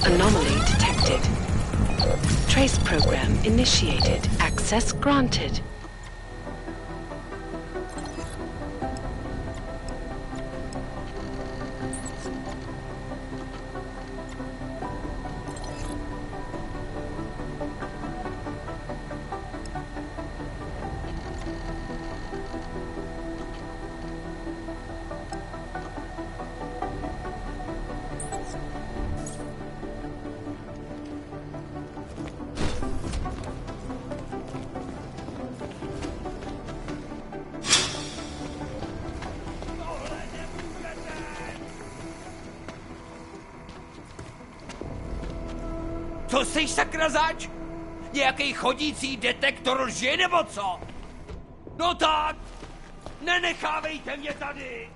Anomaly detected. Trace program initiated. Access granted. Co jsi sakra zač? Nějaký chodící detektor lži nebo co? No tak, nenechávejte mě tady!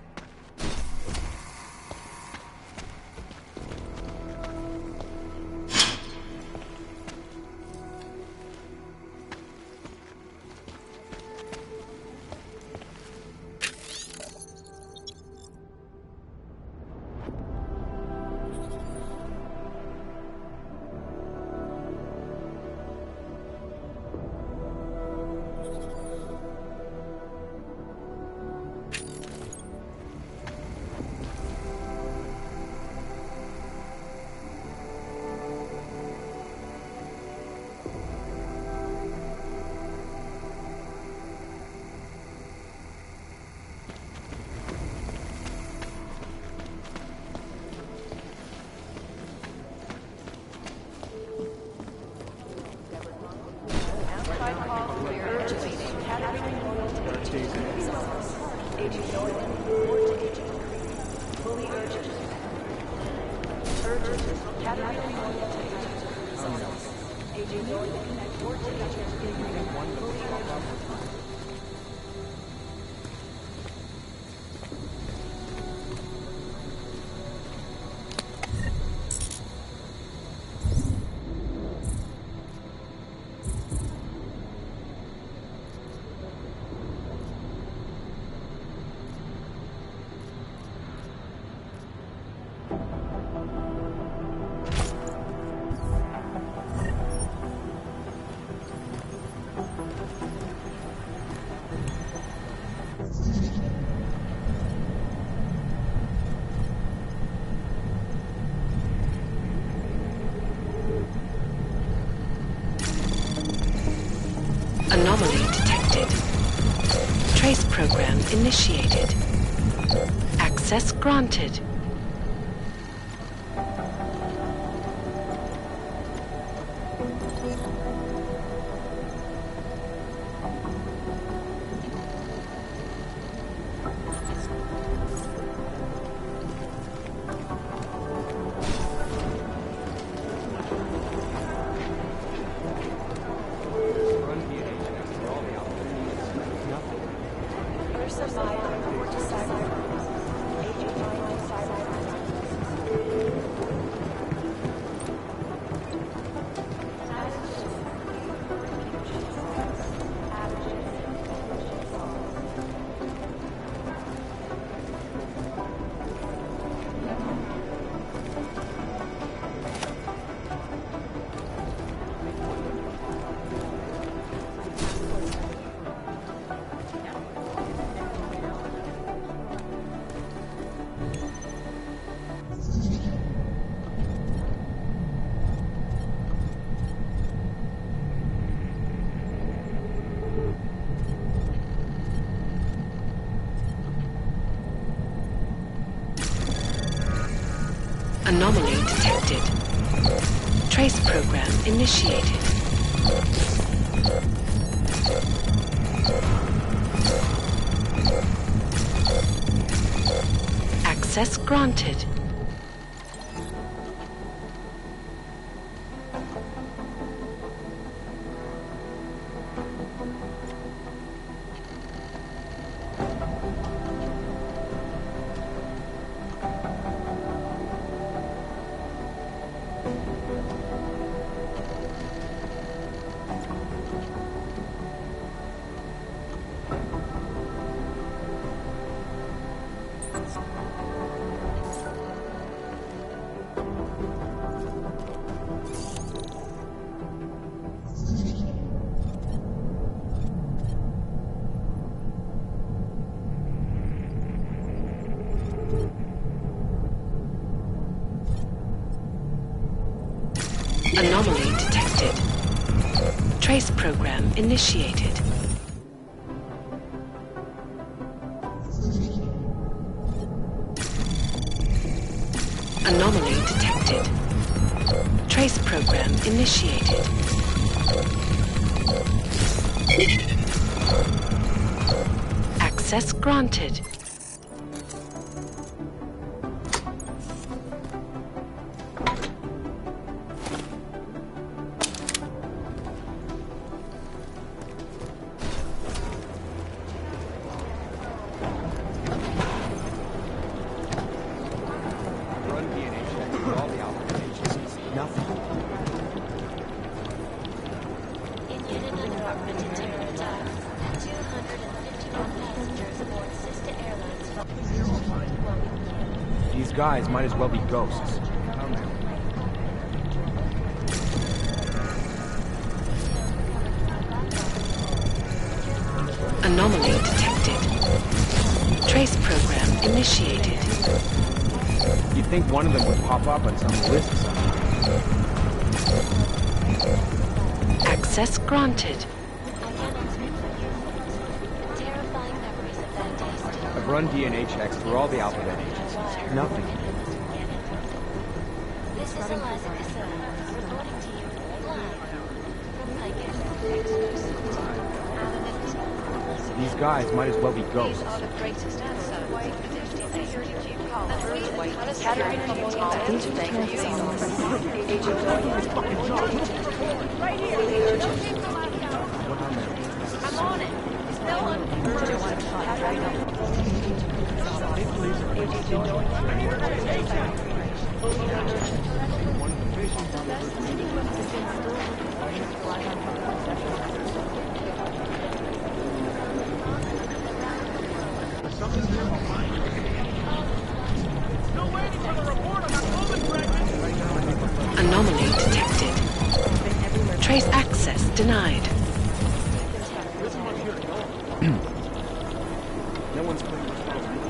Anomaly detected. Trace program initiated. Access granted. Anomaly detected. Trace program initiated. Access granted. Anomaly detected. Trace program initiated. Anomaly detected. Trace program initiated. Access granted. These guys might as well be ghosts. Anomaly detected. Trace program initiated. You'd think one of them would pop up on some list somewhere. Access granted. I've run DNA checks through all the alphabet agencies. Nothing. This is Eliza Casella, reporting to you live from Pike. These guys might as well be ghosts. These are the greatest answer. I'm on it. Is no one? Anomaly detected. Trace access denied. No one's playing responsibility.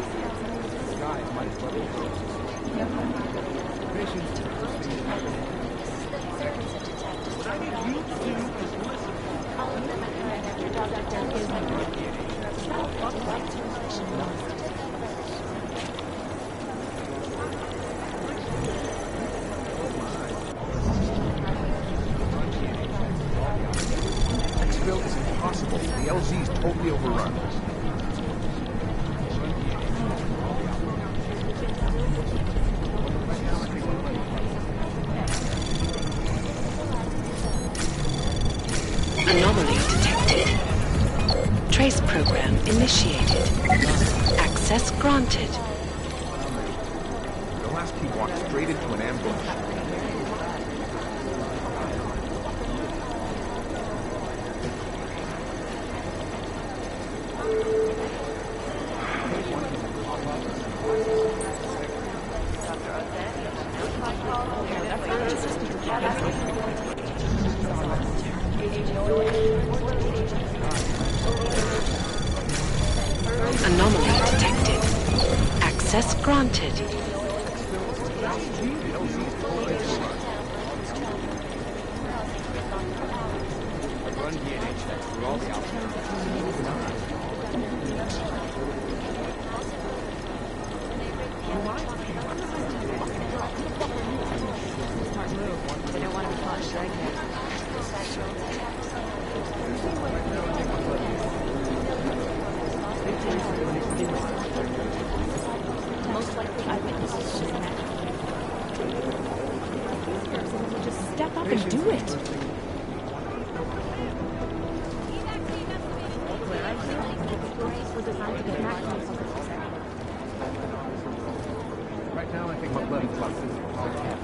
These guys might as well be ghosts. Exfil is impossible. The LZ is totally overrun. Anomaly detected. Trace program initiated. Access granted. The last key walked straight into an ambush. Anomaly detected. Access granted. I've run DNA checks through all the alphabet They don't want to be caught striking. Most likely eyewitnesses should have. Just step up and do it. Right now, I think what Levin's about physical contact.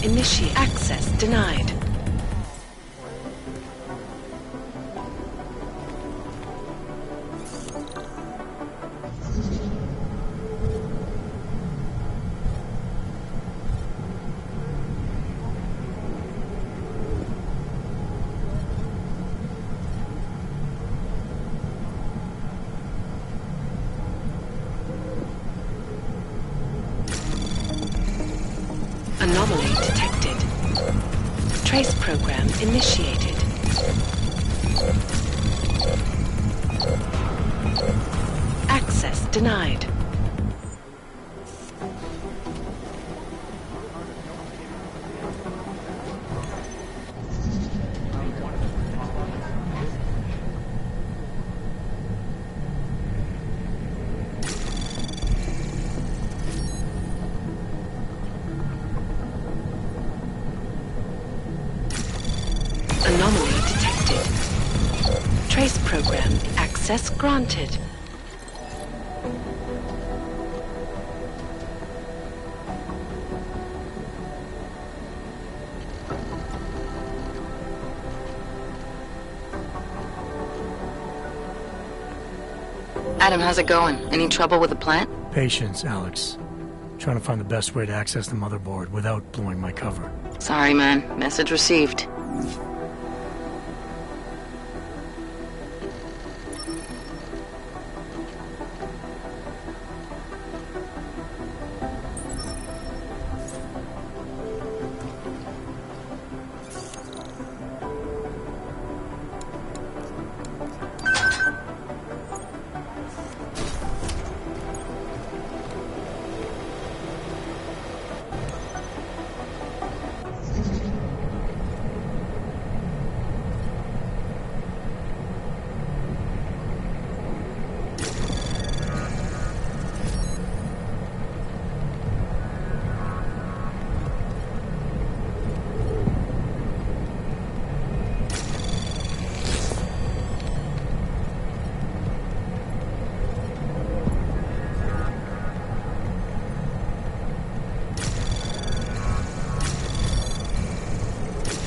initiate. Access denied. Anomaly detected. Trace program initiated. Access denied. Anomaly detected. Trace program access granted. Adam, how's it going? Any trouble with the plant? Patience, Alex. Trying to find the best way to access the motherboard without blowing my cover. Sorry, man. Message received.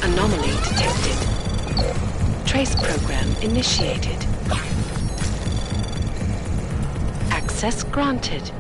Anomaly detected. Trace program initiated. Access granted.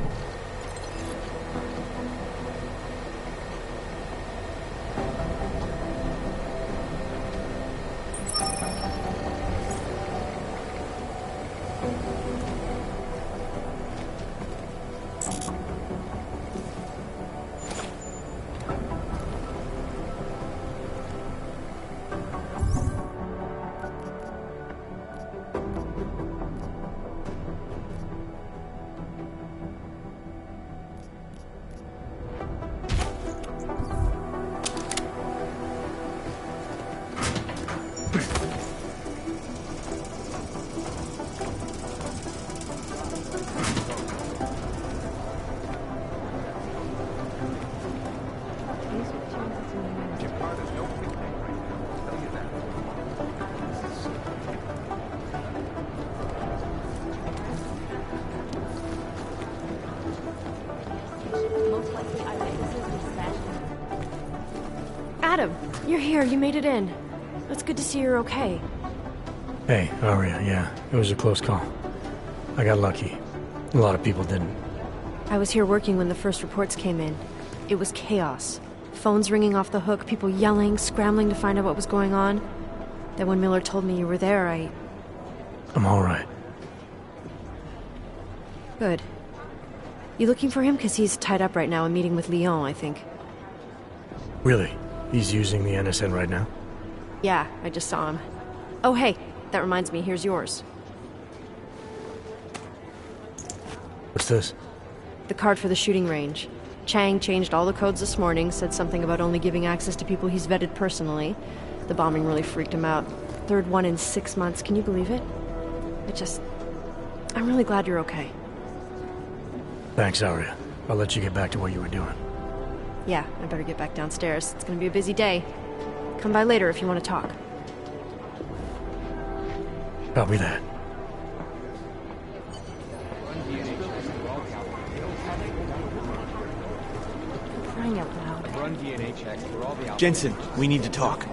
Adam, you're here. You made it in. It's good to see you're okay. Hey, Aria, yeah, it was a close call. I got lucky. A lot of people didn't. I was here working when the first reports came in. It was chaos. Phones ringing off the hook, people yelling, scrambling to find out what was going on. Then when Miller told me you were there, I'm alright. Good. You looking for him? Because he's tied up right now and meeting with Leon, I think. Really? He's using the NSN right now? Yeah, I just saw him. Oh, hey, that reminds me, here's yours. What's this? The card for the shooting range. Chang changed all the codes this morning, said something about only giving access to people he's vetted personally. The bombing really freaked him out. Third one in 6 months, can you believe it? I'm really glad you're okay. Thanks, Aria. I'll let you get back to what you were doing. Yeah, I better get back downstairs. It's gonna be a busy day. Come by later if you want to talk. Copy that. Crying out loud. Run DNA checks for all the Jensen, we need to talk.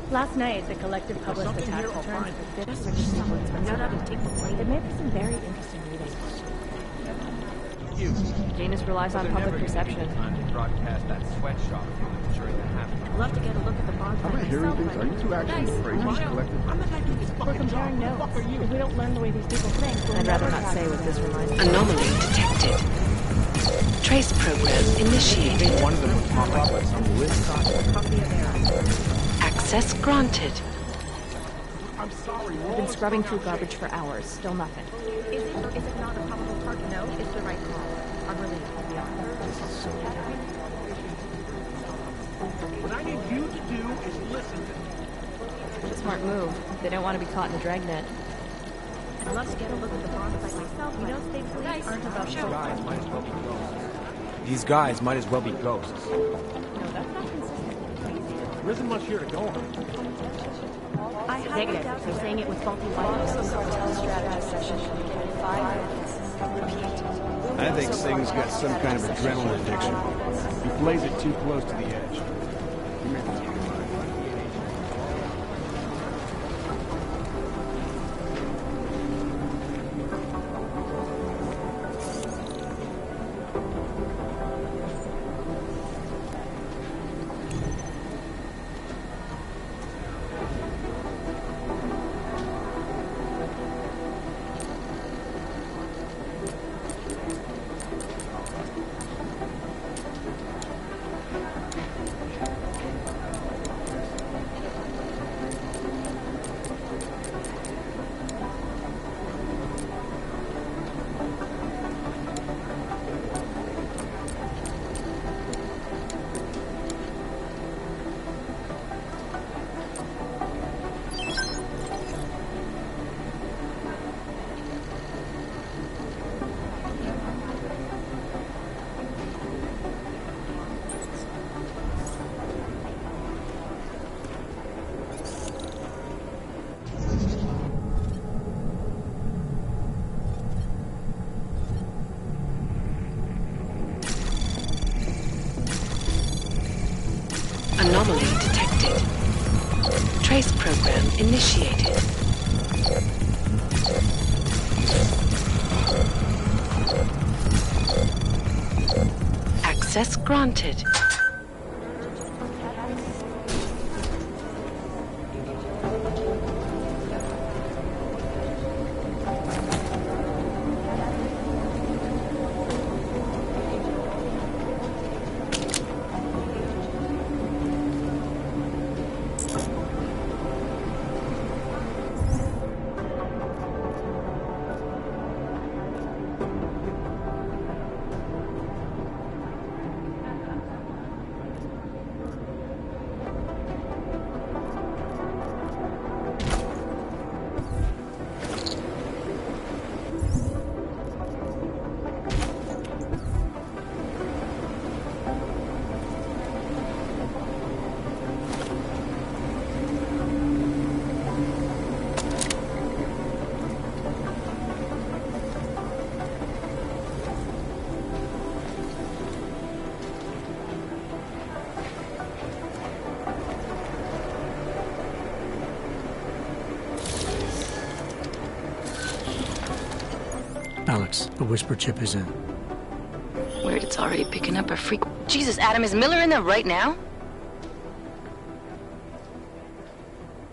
Last night, the collective published the tax returns for 5th sequence. It made for some very interesting reading. Janus relies on public perception. Broadcast that sweatshop during the half. I'd love to get a look at the bond I'm not hearing things. Are you two actually crazy collective? I'm not gonna do this. We're comparing notes. If we don't learn the way these people think, I'd rather not say what this reminds me of. Anomaly detected. Trace program initiated. One of them would pop up on some list. Access granted. I'm sorry, I've been scrubbing through garbage for hours. Still nothing. Is it or is it not a probable target? No, it's the right call. I'm relieved. We are. This is so What I need you to do is listen to me. Smart move. They don't want to be caught in the dragnet. I'd love to get a look at the bond by myself. You know, state police aren't about show. These guys might as well be ghosts. No, that's not consistent. There isn't much here to go on. I have negative. They're saying it was faulty lighting. I think Sing's got some kind of adrenaline addiction. He plays it too close to the edge. Anomaly detected. Trace program initiated. Access granted. Alex, the whisper chip is in. Weird, it's already picking up a freak. Jesus, Adam, is Miller in there right now?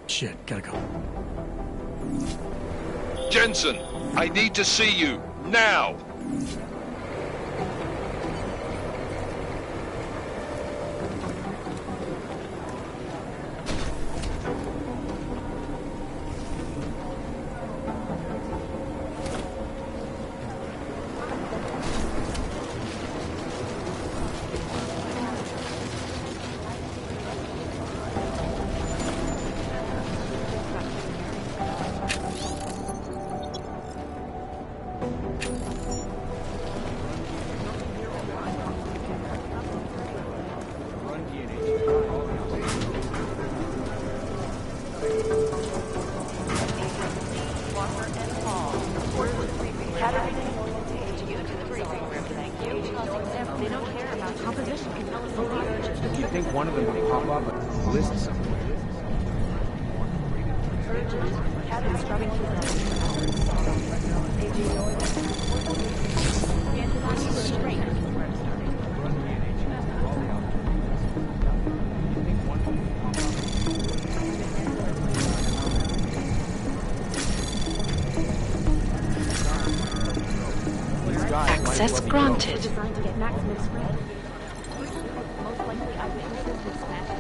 Shit, gotta go. Jensen, I need to see you, now! They don't care about composition. You'd think one of them would pop up and list something. Cabin scrubbing through Access granted. designed to get maximum spread. Most likely eyewitnesses will smash the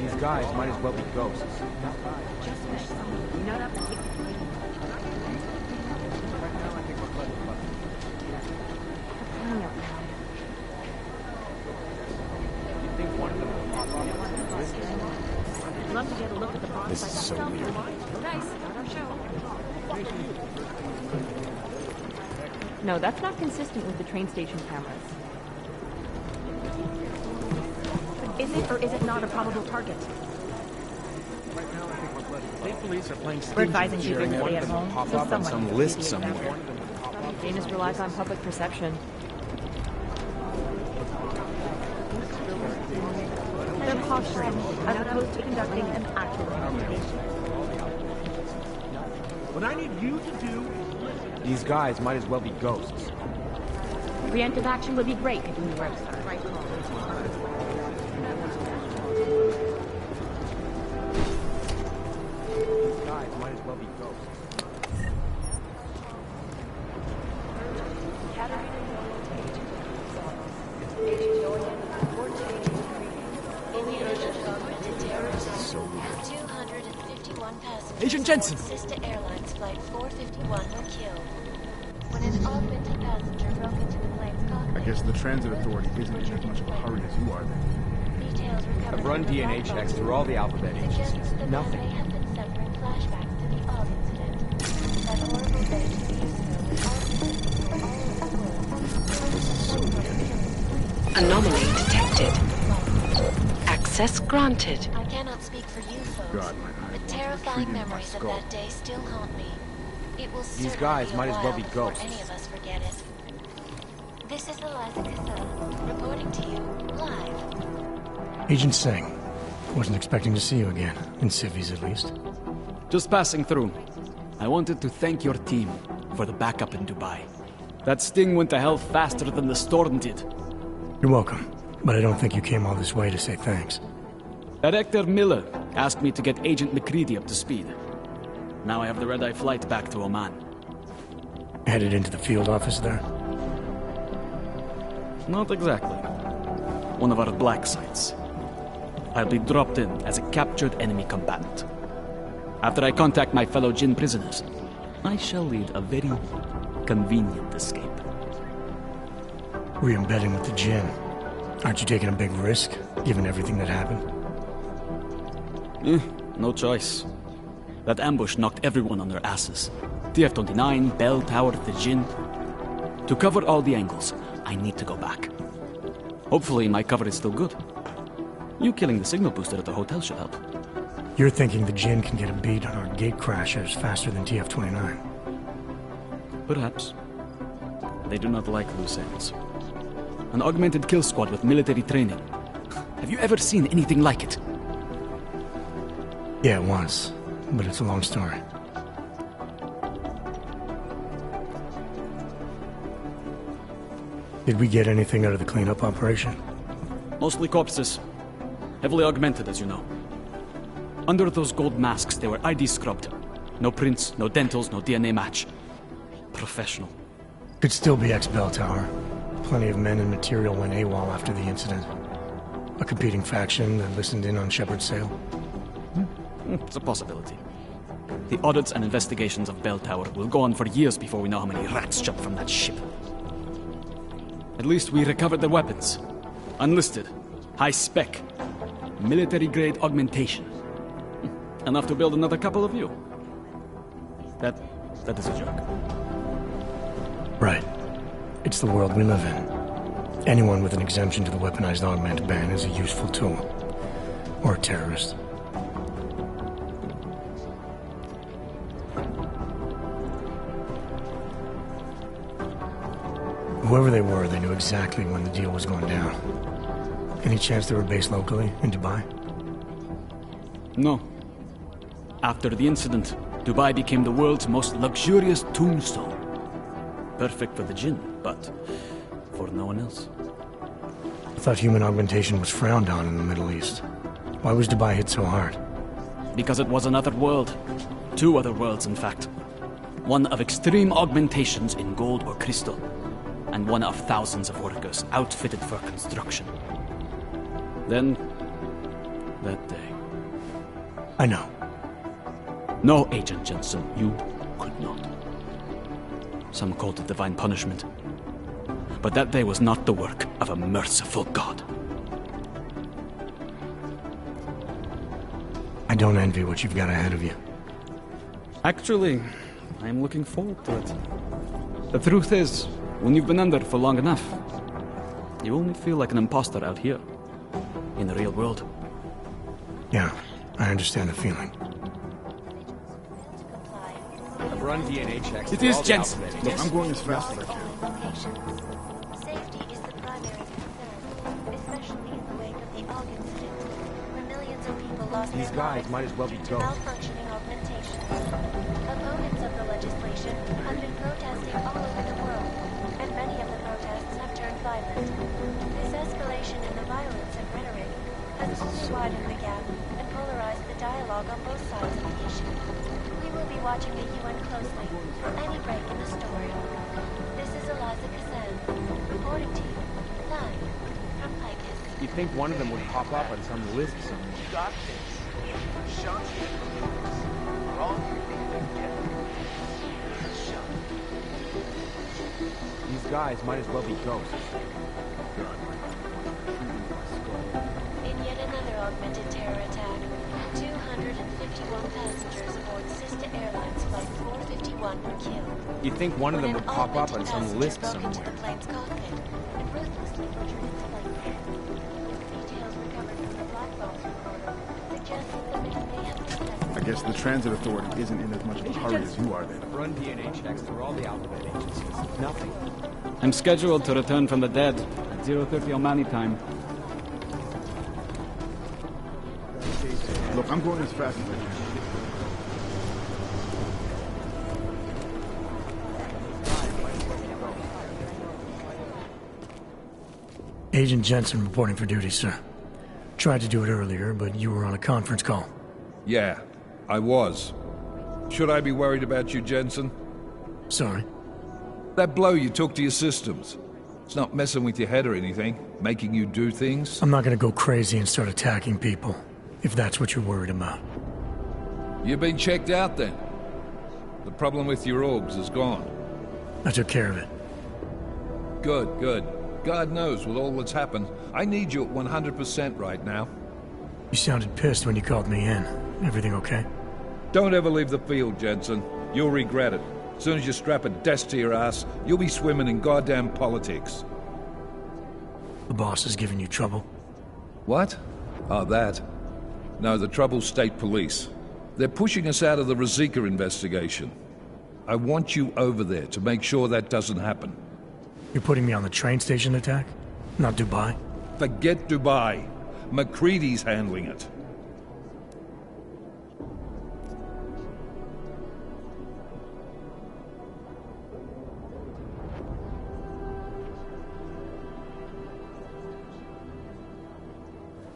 These guys might as well be ghosts. just wish someone would nut up and take the blame. Hang up now. You'd think one of them would pop up and list something. I'd love to get a look at the bronze This is so myself. weird. Nice, got our show. No, that's not consistent with the train station cameras. Is it or is it not a probable target? State police are playing We're advising stingy, people to sharing stay one at of them home, pop so up on someone some needs to list be somewhere. Janus relies on public perception. They're posturing, as opposed to conducting an actual investigation. What I need you to do These guys might as well be ghosts. Preemptive action would be great if we were at the right call. These guys might as well be ghosts. So 251 passengers. Agent Jensen! aboard Sister Airlines Flight 451 were killed when an augmented passenger broke into the plane's cockpit. I guess the transit authority isn't in as much of a hurry as you are then. Details recovered I've run from the DNA black checks box through all the alphabet suggests agencies. that Nothing. they may have been suffering flashbacks to the AUG incident. That horrible day 2 years ago when all the people Anomaly detected. Access granted. I cannot speak for you folks. God, my The eyes terrifying treated my memories of skull. that day still haunt me. It will certainly guys be a might as well while be before ghosts. any of us forget it. This is Eliza Cassell, reporting to you live. Agent Singh. Wasn't expecting to see you again. In civvies, at least. Just passing through. I wanted to thank your team for the backup in Dubai. That sting went to hell faster than the storm did. You're welcome. But I don't think you came all this way to say thanks. Director Miller asked me to get Agent McCready up to speed. Now I have the red-eye flight back to Oman. Headed into the field office there? Not exactly. One of our black sites. I'll be dropped in as a captured enemy combatant. After I contact my fellow Jinn prisoners, I shall lead a very convenient escape. Re-embedding with the Jinn. Aren't you taking a big risk, given everything that happened? No choice. That ambush knocked everyone on their asses. TF-29, Bell Tower, the Jinn. To cover all the angles, I need to go back. Hopefully my cover is still good. You killing the signal booster at the hotel should help. You're thinking the Jinn can get a beat on our gate crashers faster than TF-29. Perhaps. They do not like loose ends. An augmented kill squad with military training. Have you ever seen anything like it? Yeah, once. But it's a long story. Did we get anything out of the cleanup operation? Mostly corpses. Heavily augmented, as you know. Under those gold masks, they were ID scrubbed. No prints, no dentals, no DNA match. Professional. Could still be ex-Bell Tower. Plenty of men and material went AWOL after the incident. A competing faction that listened in on Shepard's sale. It's a possibility. The audits and investigations of Bell Tower will go on for years before we know how many rats jumped from that ship. At least we recovered their weapons. Unlisted. High spec. Military-grade augmentation. Enough to build another couple of you. That is a joke. Right. It's the world we live in. Anyone with an exemption to the weaponized augment ban is a useful tool. Or a terrorist. Whoever they were, they knew exactly when the deal was going down. Any chance they were based locally, in Dubai? No. After the incident, Dubai became the world's most luxurious tombstone. Perfect for the jinn, but for no one else. I thought human augmentation was frowned on in the Middle East. Why was Dubai hit so hard? Because it was another world. Two other worlds, in fact. One of extreme augmentations in gold or crystal, and one of thousands of workers outfitted for construction. Then, that day. I know. No, Agent Jensen, you could not. Some called it divine punishment. But that day was not the work of a merciful God. I don't envy what you've got ahead of you. Actually, I'm looking forward to it. The truth is, when you've been under for long enough, you only feel like an imposter out here, in the real world. Yeah, I understand the feeling. I've run DNA checks. It is Jensen. Look, I'm going as fast as I can. Safety is the primary concern, especially in the wake of the AUG incident, where millions of people lost These their guys lives might as well be due to ghosts. malfunctioning augmentation. Opponents of the legislation have been protesting all over the world, and many of the protests have turned violent. This escalation in the violence and rhetoric has only widened the gap and polarized the dialogue on both sides of the issue. We will be watching the UN closely for any break in the story. This is Eliza Kassan, reporting to you, live from Picus. You'd think one of them would pop up on some list somewhere. You got this. Show you. We're all here together. Show. These guys might as well be ghosts. In yet another augmented terror attack, 251 passengers aboard Sister Airlines Flight 451 were killed. You'd think one of them When would an pop up on augmented some passenger list broke into somewhere. the plane's cockpit and ruthlessly butchered its flight. Details recovered from the Black Box recorder suggest that the man may have possessed. I guess the transit authority isn't in as much of a hurry as you are then. I've run DNA checks through all the alphabet agencies. Nothing. I'm scheduled to return from the dead at 0:30 Omani time. Look, I'm going as fast as I can. Agent Jensen reporting for duty, sir. Tried to do it earlier, but you were on a conference call. Yeah, I was. Should I be worried about you, Jensen? Sorry. That blow you took to your systems. It's not messing with your head or anything, making you do things. I'm not gonna go crazy and start attacking people, if that's what you're worried about. You've been checked out then. The problem with your orbs is gone. I took care of it. Good, good. God knows with all that's happened, I need you at 100% right now. You sounded pissed when you called me in. Everything okay? Don't ever leave the field, Jensen. You'll regret it. As soon as you strap a desk to your ass, you'll be swimming in goddamn politics. The boss is giving you trouble? What? Oh, that. No, the trouble's state police. They're pushing us out of the Rosika investigation. I want you over there to make sure that doesn't happen. You're putting me on the train station attack? Not Dubai? Forget Dubai. McCready's handling it.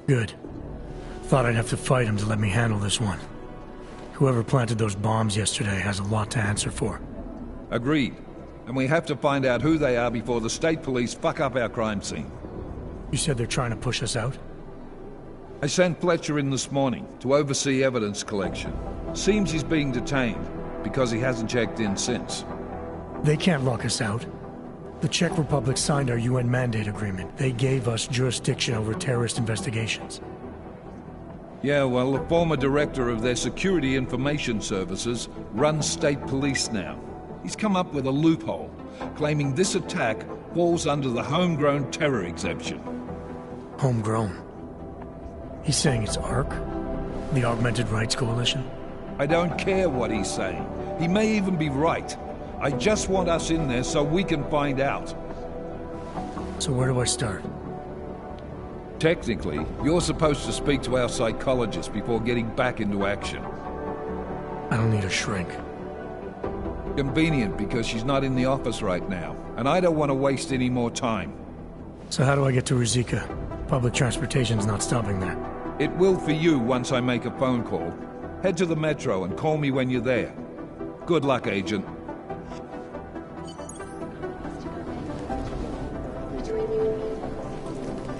Good. Thought I'd have to fight him to let me handle this one. Whoever planted those bombs yesterday has a lot to answer for. Agreed. And we have to find out who they are before the state police fuck up our crime scene. You said they're trying to push us out? I sent Fletcher in this morning to oversee evidence collection. Seems he's being detained because he hasn't checked in since. They can't lock us out. The Czech Republic signed our UN mandate agreement. They gave us jurisdiction over terrorist investigations. Yeah, well, the former director of their security information services runs state police now. He's come up with a loophole, claiming this attack falls under the homegrown terror exemption. Homegrown? He's saying it's ARC? The Augmented Rights Coalition? I don't care what he's saying. He may even be right. I just want us in there so we can find out. So where do I start? Technically, you're supposed to speak to our psychologist before getting back into action. I don't need a shrink. Convenient because she's not in the office right now, and I don't want to waste any more time. So how do I get to Rizika? Public transportation's not stopping there. It will for you once I make a phone call. Head to the metro and call me when you're there. Good luck, Agent.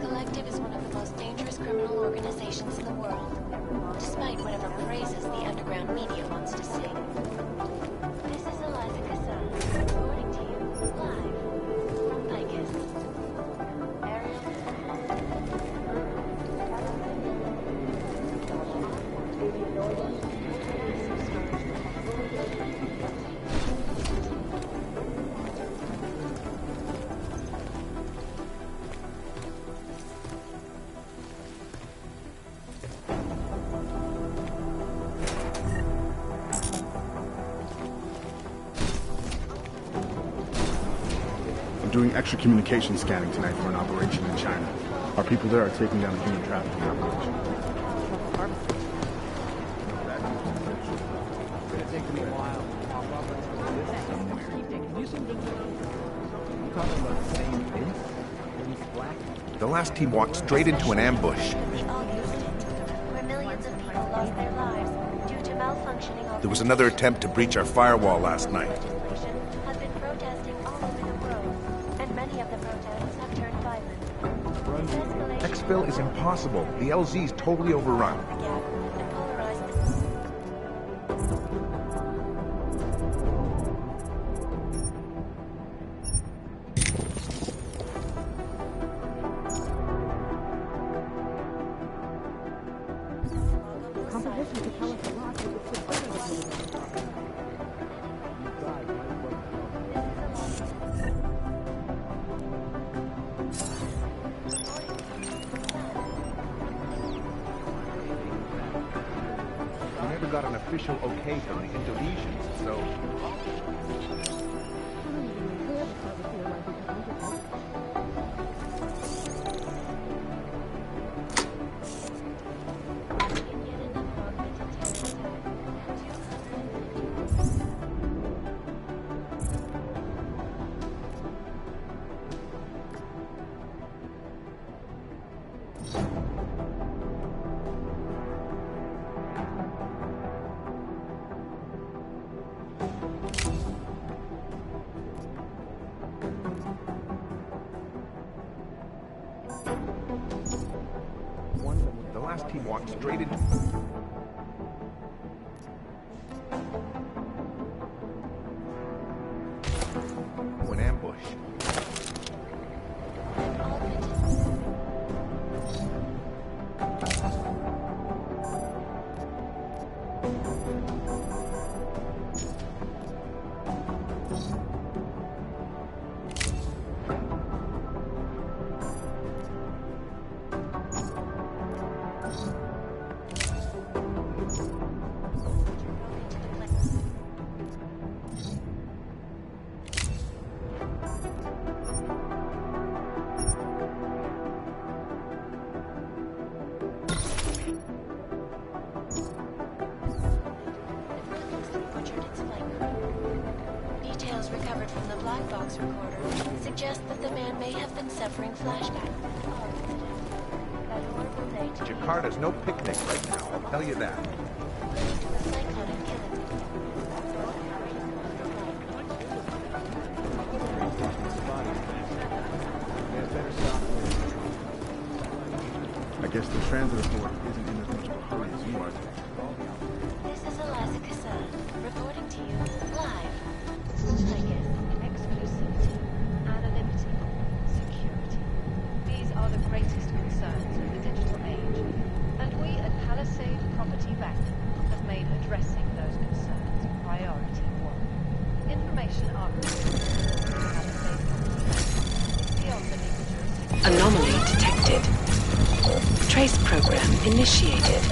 Collective is one of the most dangerous criminal organizations in the world, despite whatever praises the underground media wants to sing. This is Eliza Cassan, reporting to you live from Picus. I'm doing extra communication scanning tonight for an operation in China. Our people there are taking down a human trafficking operation. The last team walked straight into an ambush. The August, where millions of people lost their lives due to malfunctioning of There was another attempt to breach our firewall last night. legislation has been protesting all over the world, and many of the protests have turned violent. This escalation Exfil is impossible. The LZ's totally overrun. began and polarized the Composition could tell us a lot, but it's just We never got an official okay from the Indonesians, so... The last team walked straight into... an ambush. Details recovered from the black box recorder suggest that the man may have been suffering flashbacks. That horrible day to Jakarta's no picnic right now, I'll tell you that. the psychotic killing. I guess the transit authority isn't in as much of a hurry as you are. This is Eliza Cassan, reporting to you live. Exclusivity, anonymity, security. These are the greatest concerns of the digital age, and we at Palisade Property Bank have made addressing those concerns priority one. Information archive Palisade Property Bank is beyond the legal jurisdiction. Anomaly detected. Trace program initiated.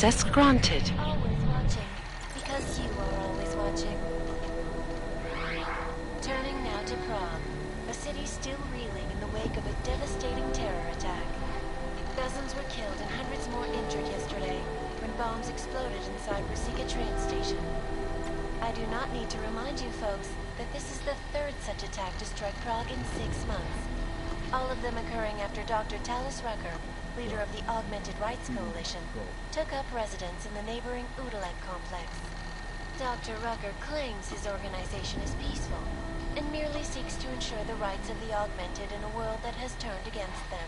Access granted. Always watching, because you are always watching. Turning now to Prague, a city still reeling in the wake of a devastating terror attack. Dozens were killed and hundreds more injured yesterday when bombs exploded inside Rusika train station. I do not need to remind you folks that this is the third such attack to strike Prague in 6 months. All of them occurring after Dr. Talis Rucker, leader of the Augmented Rights Coalition, took up residence in the neighboring Udalek complex. Dr. Rucker claims his organization is peaceful and merely seeks to ensure the rights of the augmented in a world that has turned against them.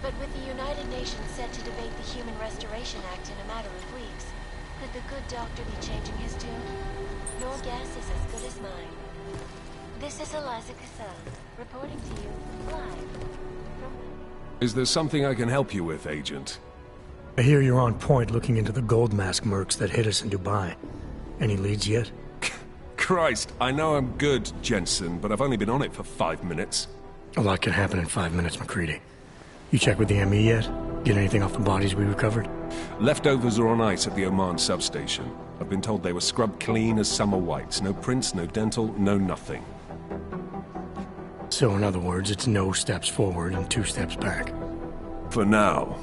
But with the United Nations set to debate the Human Restoration Act in a matter of weeks, could the good doctor be changing his tune? Your guess is as good as mine. This is Eliza Cassell, reporting to you live. Is there something I can help you with, Agent? I hear you're on point looking into the gold mask mercs that hit us in Dubai. Any leads yet? Christ, I know I'm good, Jensen, but I've only been on it for 5 minutes. A lot can happen in 5 minutes, McCready. You check with the ME yet? Get anything off the bodies we recovered? Leftovers are on ice at the Oman substation. I've been told they were scrubbed clean as summer whites. No prints, no dental, no nothing. So in other words, it's no steps forward and 2 steps back. For now.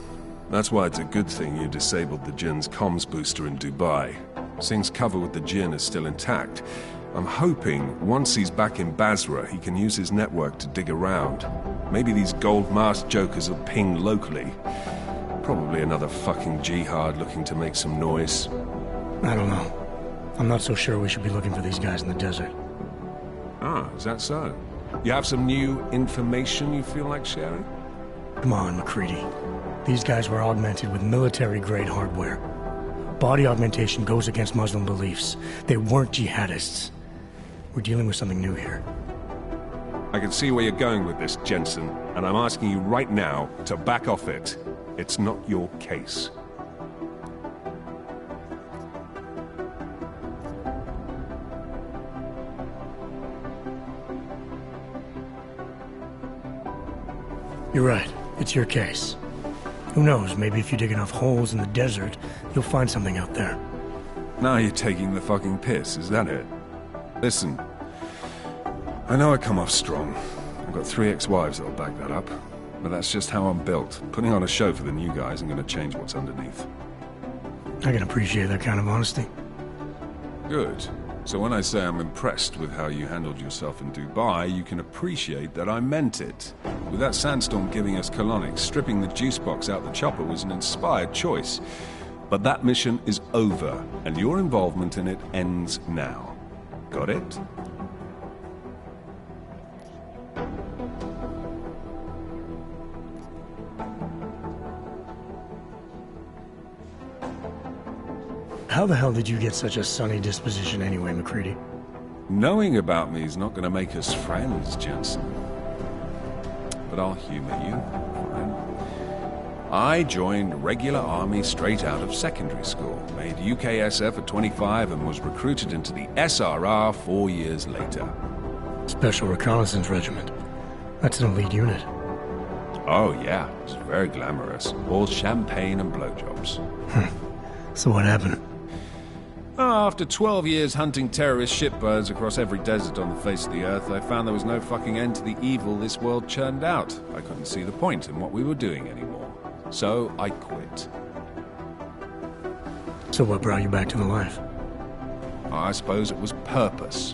That's why it's a good thing you disabled the Jinn's comms booster in Dubai. Singh's cover with the Jinn is still intact. I'm hoping once he's back in Basra, he can use his network to dig around. Maybe these gold-masked jokers will ping locally. Probably another fucking jihad looking to make some noise. I don't know. I'm not so sure we should be looking for these guys in the desert. Ah, is that so? You have some new information you feel like sharing? Come on, McCready. These guys were augmented with military-grade hardware. Body augmentation goes against Muslim beliefs. They weren't jihadists. We're dealing with something new here. I can see where you're going with this, Jensen, and I'm asking you right now to back off it. It's not your case. You're right. It's your case. Who knows, maybe if you dig enough holes in the desert, you'll find something out there. Now you're taking the fucking piss, is that it? Listen, I know I come off strong. I've got 3 ex-wives that'll back that up. But that's just how I'm built. Putting on a show for the new guys isn't going to change what's underneath. I can appreciate that kind of honesty. Good. So when I say I'm impressed with how you handled yourself in Dubai, you can appreciate that I meant it. With that sandstorm giving us colonics, stripping the juice box out the chopper was an inspired choice. But that mission is over, and your involvement in it ends now. Got it? How the hell did you get such a sunny disposition anyway, McCready? Knowing about me is not going to make us friends, Jensen. But I'll humor you. Fine. I joined regular army straight out of secondary school, made UKSF at 25 and was recruited into the SRR 4 years later. Special Reconnaissance Regiment. That's an elite unit. Oh yeah, it's very glamorous. All champagne and blowjobs. So what happened? After 12 years hunting terrorist shitbirds across every desert on the face of the earth, I found there was no fucking end to the evil this world churned out. I couldn't see the point in what we were doing anymore. So I quit. So what brought you back to the life? I suppose it was purpose.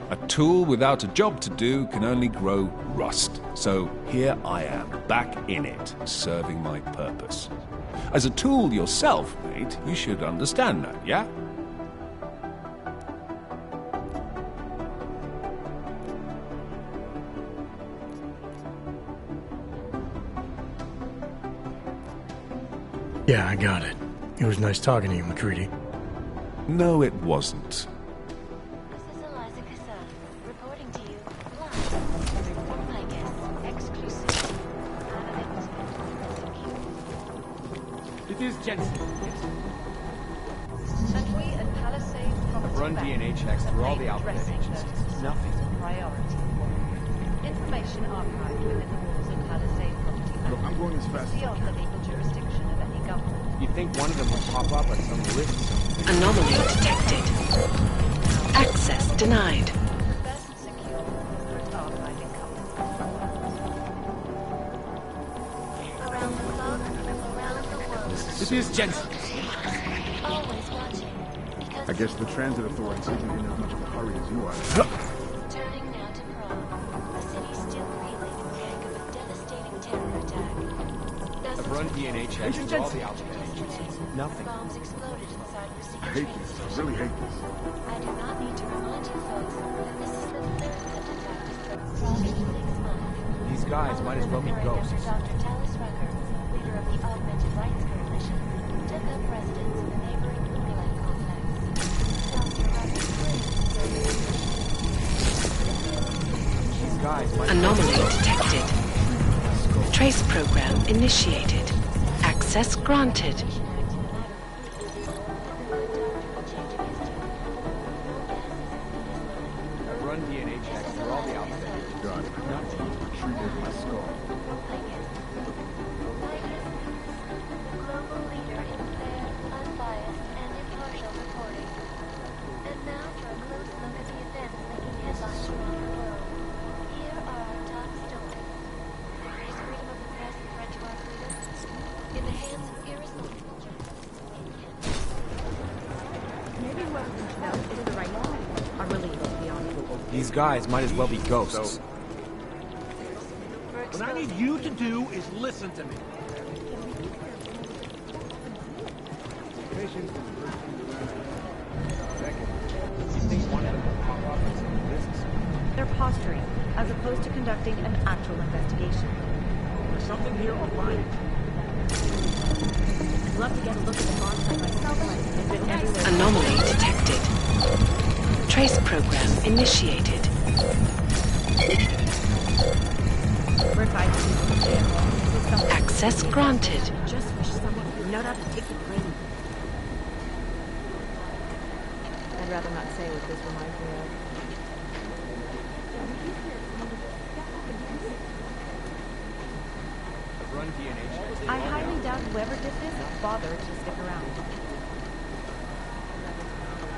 A tool without a job to do can only grow rust. So here I am, back in it, serving my purpose. As a tool yourself, mate, you should understand that, yeah? Yeah, I got it. It was nice talking to you, McCready. No, it wasn't. This is Eliza Cassell, reporting to you live from Vegas. Exclusive. It is Jensen. And we at Palisade Property I've run Bank DNA checks have through all made the outlet addressing agencies. those Nothing. a priority. Information archived within the walls of Palisade Property Bank Look, I'm going as fast as I beyond can. the legal jurisdiction of any government. You'd think one of them would pop up on some list. Anomaly detected. Access denied. Best secure through archive Around the clock, around the world. This is Jensen. Always watching. Because I guess the transit authority isn't in as much of a hurry as you are. turning now to Prague. The city's still reeling in the wake of a devastating terror attack. I've run DNA checks through all the outlets. Nothing. Bombs exploded inside Russia. I hate this. I really hate this. I do not need to remind you folks that this is the third such attack to Prague in 6 months. These guys might as well be ghosts. Dr. Talis Rucker, leader of the Augmented Rights Coalition, took up residence in the neighboring Gulag complex. Dr. Rucker These guys might Anomaly detected. Trace program initiated. Access granted. I've run DNA checks through all the outlets. God, nothing. Treated my skull. global leader in fair, unbiased, and impartial reporting. And now for a close look at the events making headlines around the world. Here are our top stories. Is freedom of the press a threat to our freedom? In the hands of irresponsible journalists, it can be. Maybe whoever reached out is the right one. Our relief is beyond hope. These guys might as well be ghosts. What I need you to do is listen to me. They're posturing, as opposed to conducting an actual investigation. There's something here alright. I'd love to get a look at the bomb site myself, but it's been everywhere. Anomaly detected. Trace program initiated. We're advising people to stay at home. This is something- Access granted. Just wish someone would know how to take the blame. I'd rather not say what this reminds me of. I've run DNA checks. I highly doubt whoever did this bothered to stick around.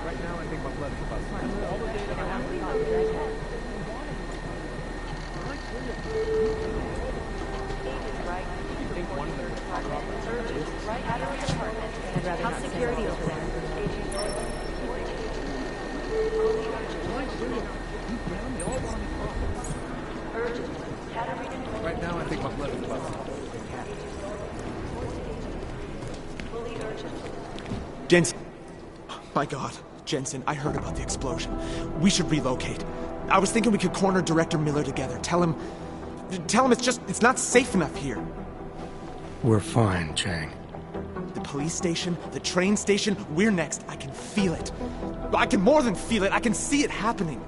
Right now, I think my blood is about Smart move. All the data I want to call it. You'd think one of them would pop up on some list. I'd rather not security over there. Right now, I think my blood is about Jensen. My God, Jensen, I heard about the explosion. We should relocate. I was thinking we could corner Director Miller together. Tell him it's not safe enough here. We're fine, Chang. The police station, the train station, we're next. I can feel it. I can more than feel it. I can see it happening.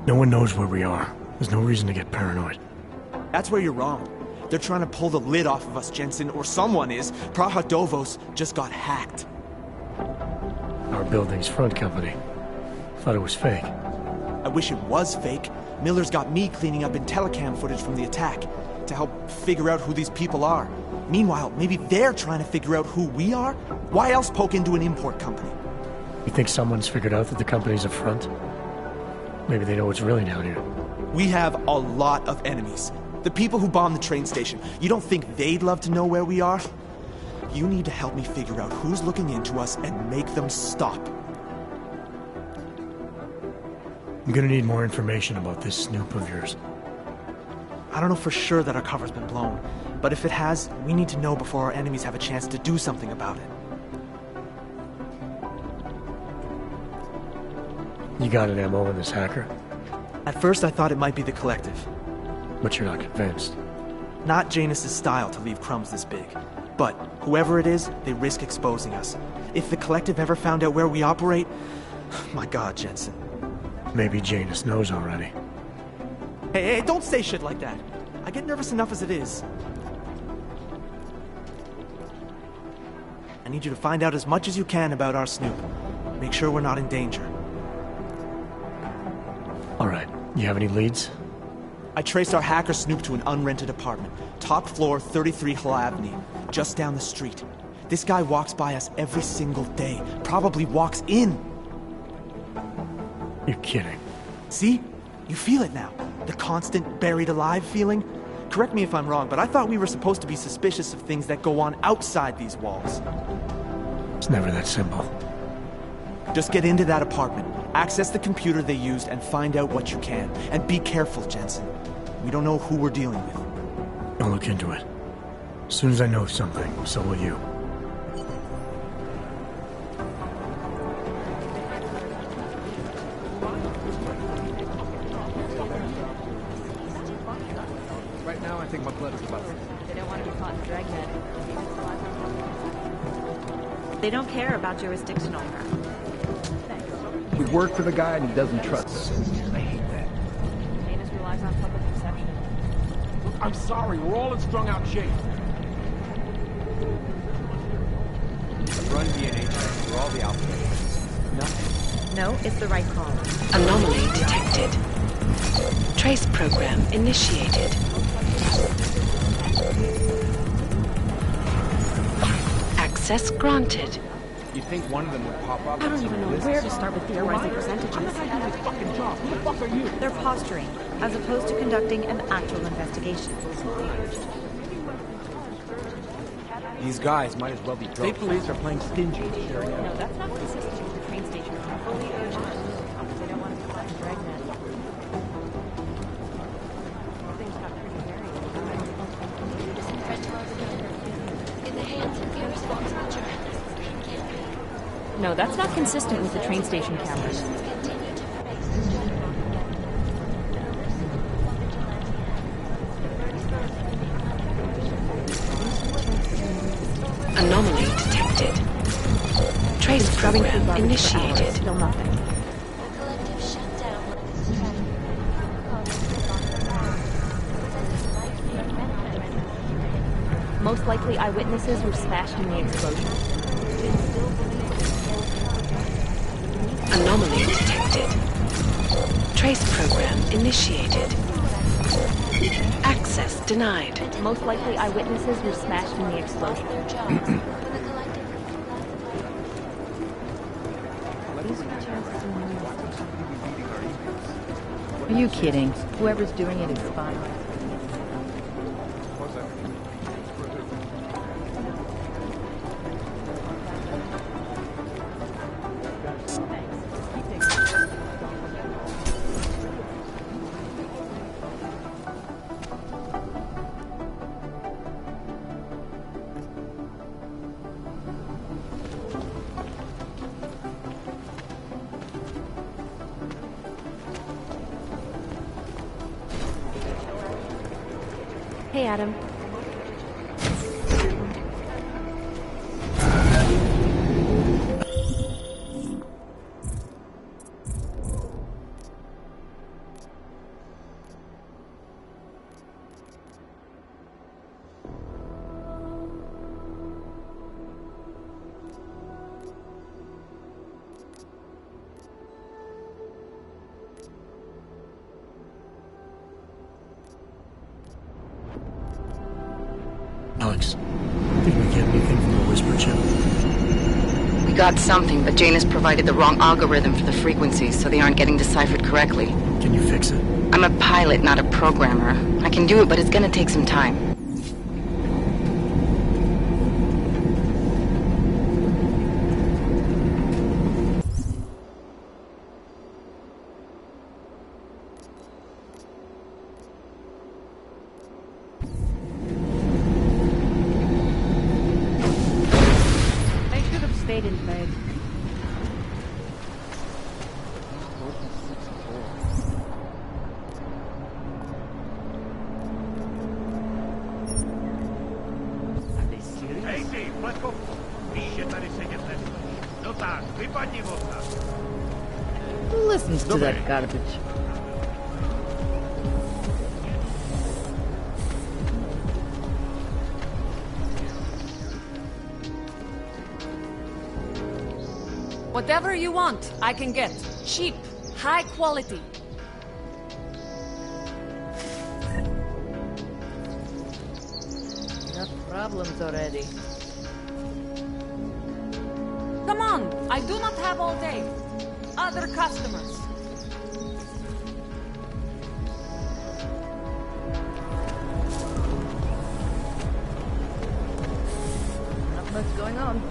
No one knows where we are. There's no reason to get paranoid. That's where you're wrong. They're trying to pull the lid off of us, Jensen, or someone is. Praha Dovos just got hacked. Our building's front company. Thought it was fake. I wish it was fake. Miller's got me cleaning up IntelliCam footage from the attack to help figure out who these people are. Meanwhile, maybe they're trying to figure out who we are? Why else poke into an import company? You think someone's figured out that the company's a front? Maybe they know what's really down here. We have a lot of enemies. The people who bombed the train station. You don't think they'd love to know where we are? You need to help me figure out who's looking into us and make them stop. I'm gonna need more information about this snoop of yours. I don't know for sure that our cover's been blown, but if it has, we need to know before our enemies have a chance to do something about it. You got an MO in this hacker? At first I thought it might be the Collective. But you're not convinced. Not Janus's style to leave crumbs this big. But whoever it is, they risk exposing us. If the Collective ever found out where we operate... My God, Jensen. Maybe Janus knows already. Hey, don't say shit like that. I get nervous enough as it is. I need you to find out as much as you can about our snoop. Make sure we're not in danger. All right. You have any leads? I traced our hacker snoop to an unrented apartment. Top floor, 33 Hall Avenue. Just down the street. This guy walks by us every single day. Probably walks in. You're kidding. See? You feel it now. The constant buried alive feeling. Correct me if I'm wrong, but I thought we were supposed to be suspicious of things that go on outside these walls. It's never that simple. Just get into that apartment, access the computer they used, and find out what you can. And be careful, Jensen. We don't know who we're dealing with. I'll look into it. As soon as I know something, so will you. Right now, I think my blood is about to... They don't want to be caught in dragnet. They don't care about jurisdictional power. We work for the guy and he doesn't trust us. I hate that. Janus relies on public perception. Look, I'm sorry, we're all in strung out shape. Run DNA tests for all the outfits. Nothing. No, it's the right call. Anomaly detected. Trace program initiated. Access granted. You think one of them would pop up? I don't even know where to start with theorizing percentages. Fucking job. Who the fuck are you? They're posturing, as opposed to conducting an actual investigation. These guys might as well be drunk. State police are playing stingy. No, that's not consistent with the train station. Fully urgent. They don't want to be caught in dragnet. Things got pretty hairy. In the hands of irresponsible journalists. No, that's not consistent with the train station cameras. Anomaly detected. Trace program initiated. Still nothing. The collective shut down when this is tragic. Most likely eyewitnesses were smashed in the explosion. Anomaly detected. Trace program initiated. Access denied. Most likely eyewitnesses were smashed in the explosion. Are you kidding? Whoever's doing it is spying. Hey, Adam. Alex, did we get anything from the whisper chip? We got something, but Janus provided the wrong algorithm for the frequencies, so they aren't getting deciphered correctly. Can you fix it? I'm a pilot, not a programmer. I can do it, but it's gonna take some time. They should have stayed in bed. Ej ty, Pletko, víš, že tady sedět nesmíš. No tak, vypadni okna. Who listens to that garbage? Whatever you want, I can get. Cheap, high quality. Enough problems already. Come on, I do not have all day. Other customers. Not much going on.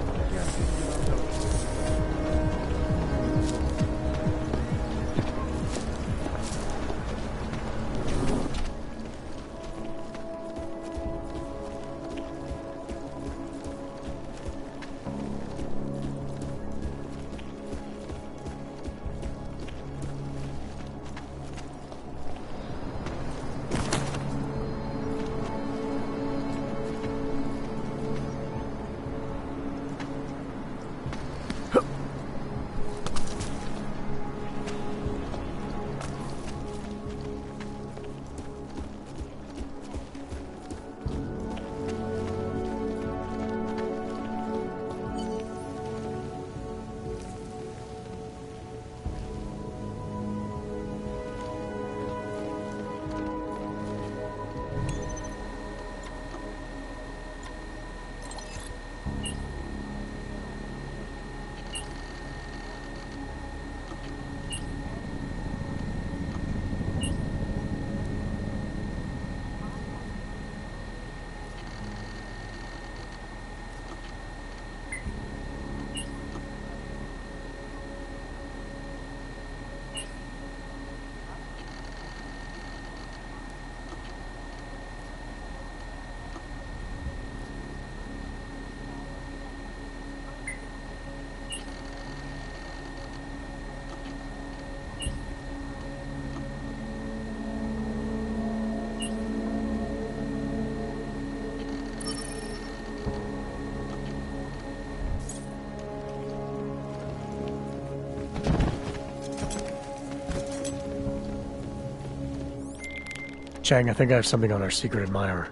Chang, I think I have something on our secret admirer.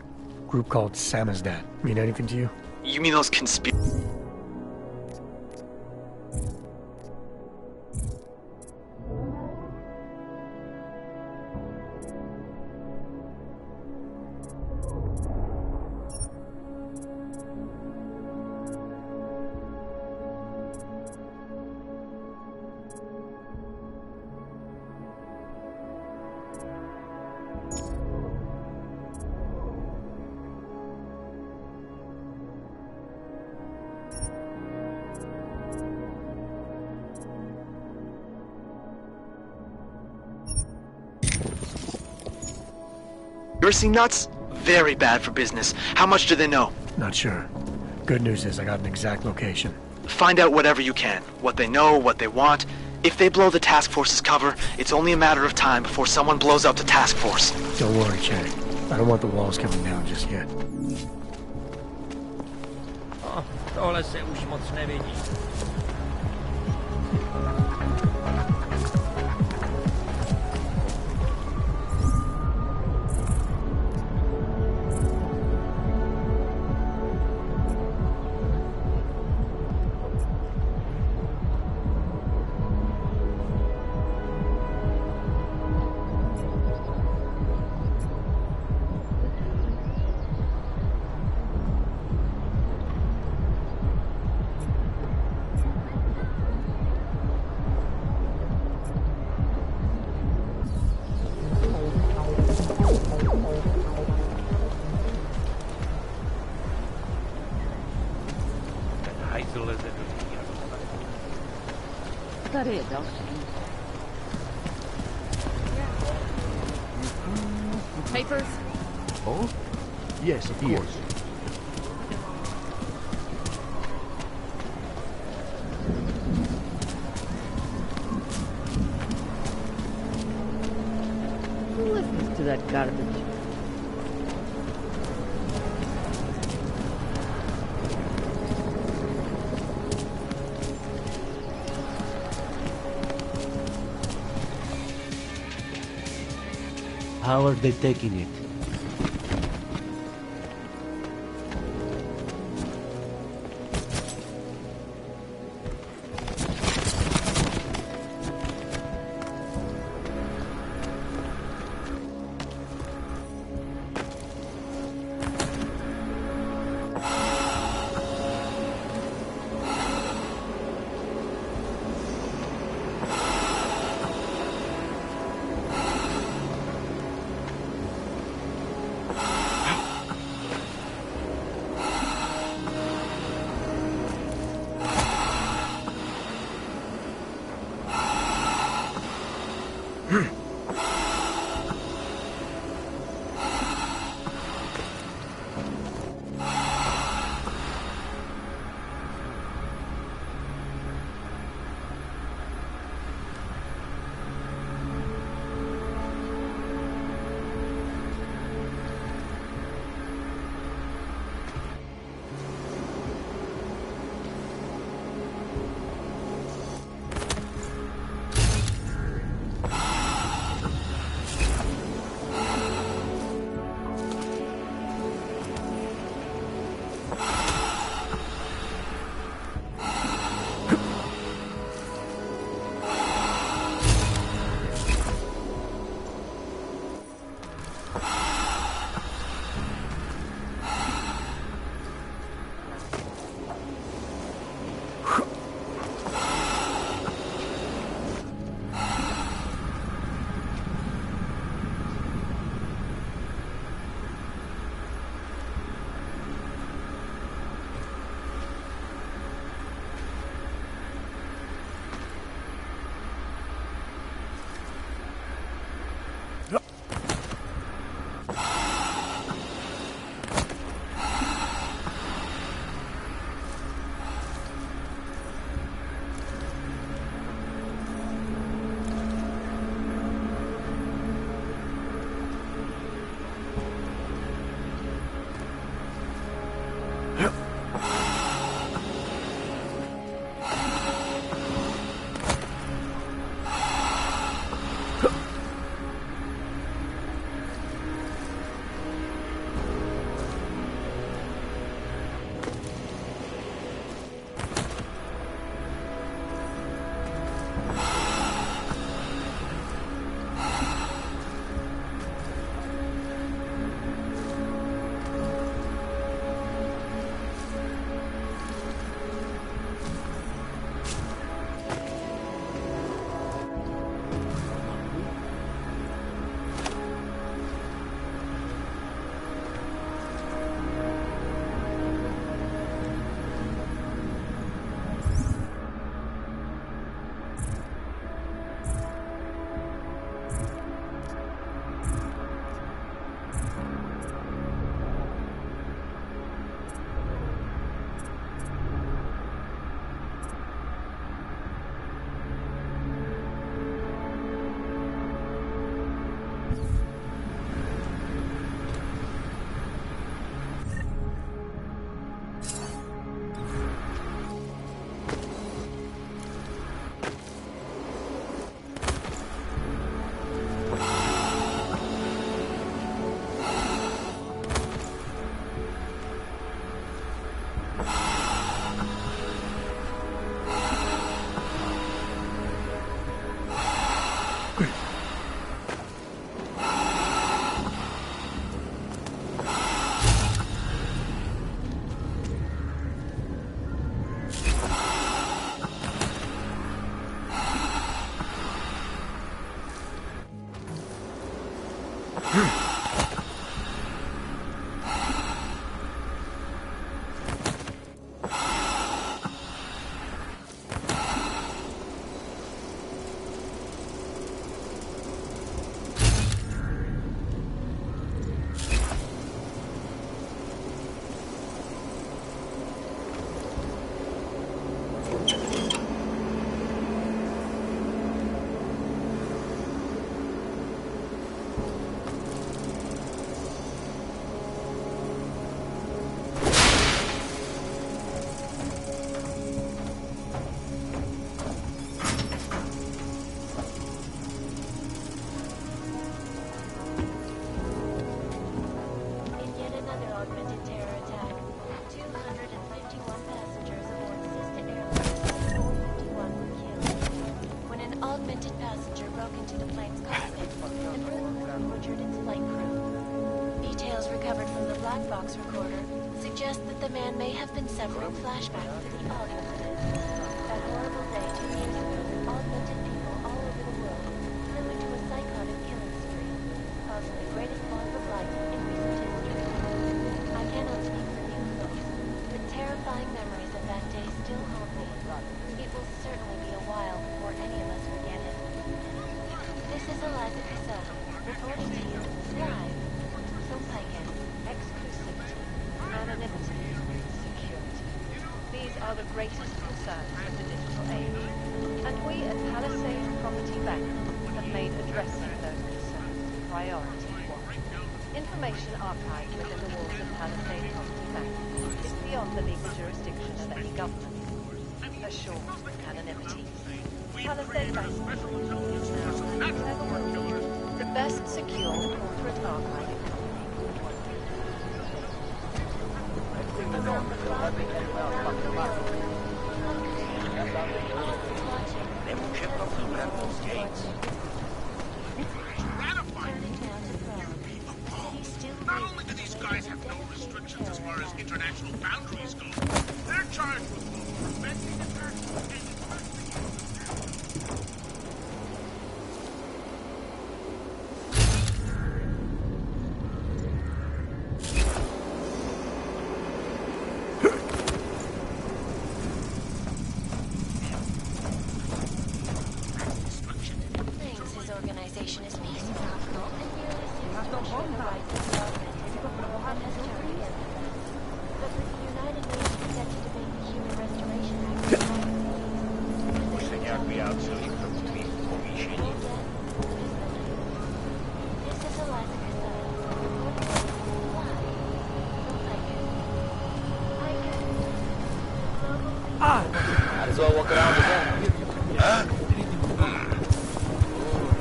Group called Samizdat. Mean anything to you? You mean those conspiracy... nuts? Very bad for business. How much do they know? Not sure. Good news is I got an exact location. Find out whatever you can. What they know, what they want. If they blow the task force's cover, it's only a matter of time before someone blows up the task force. Don't worry, Chang. I don't want the walls coming down just yet. O, tohle se už moc nevidí. Tady je další. Papers? Oh? Yes, of course. Who listens to that garbage? How are they taking it? suggest that the man may have been severing flashbacks to the augmented. That horrible day 2 years ago, augmented people all over the world flew into a psychotic killing spree, causing the greatest loss of life in recent history. I cannot speak for you folks, but terrifying memories of that day still haunt me. It will certainly be a while before any of us forget it. This is Eliza Cassell, reporting to you live from Piken. Exclusivity, anonymity, security. These are the greatest concerns of the digital age. And we at Palisade Property Bank have made addressing those concerns priority one. Information archived within the walls of Palisade Property Bank is beyond the legal jurisdiction of any government. Assured anonymity. Palisade Bank is now, and never will be, the best secure corporate archive in They will chip up the railroad gates. Not only do these guys have no restrictions as far as international boundaries go, they're charged with both preventing attacks and Might as well walk around again. Huh?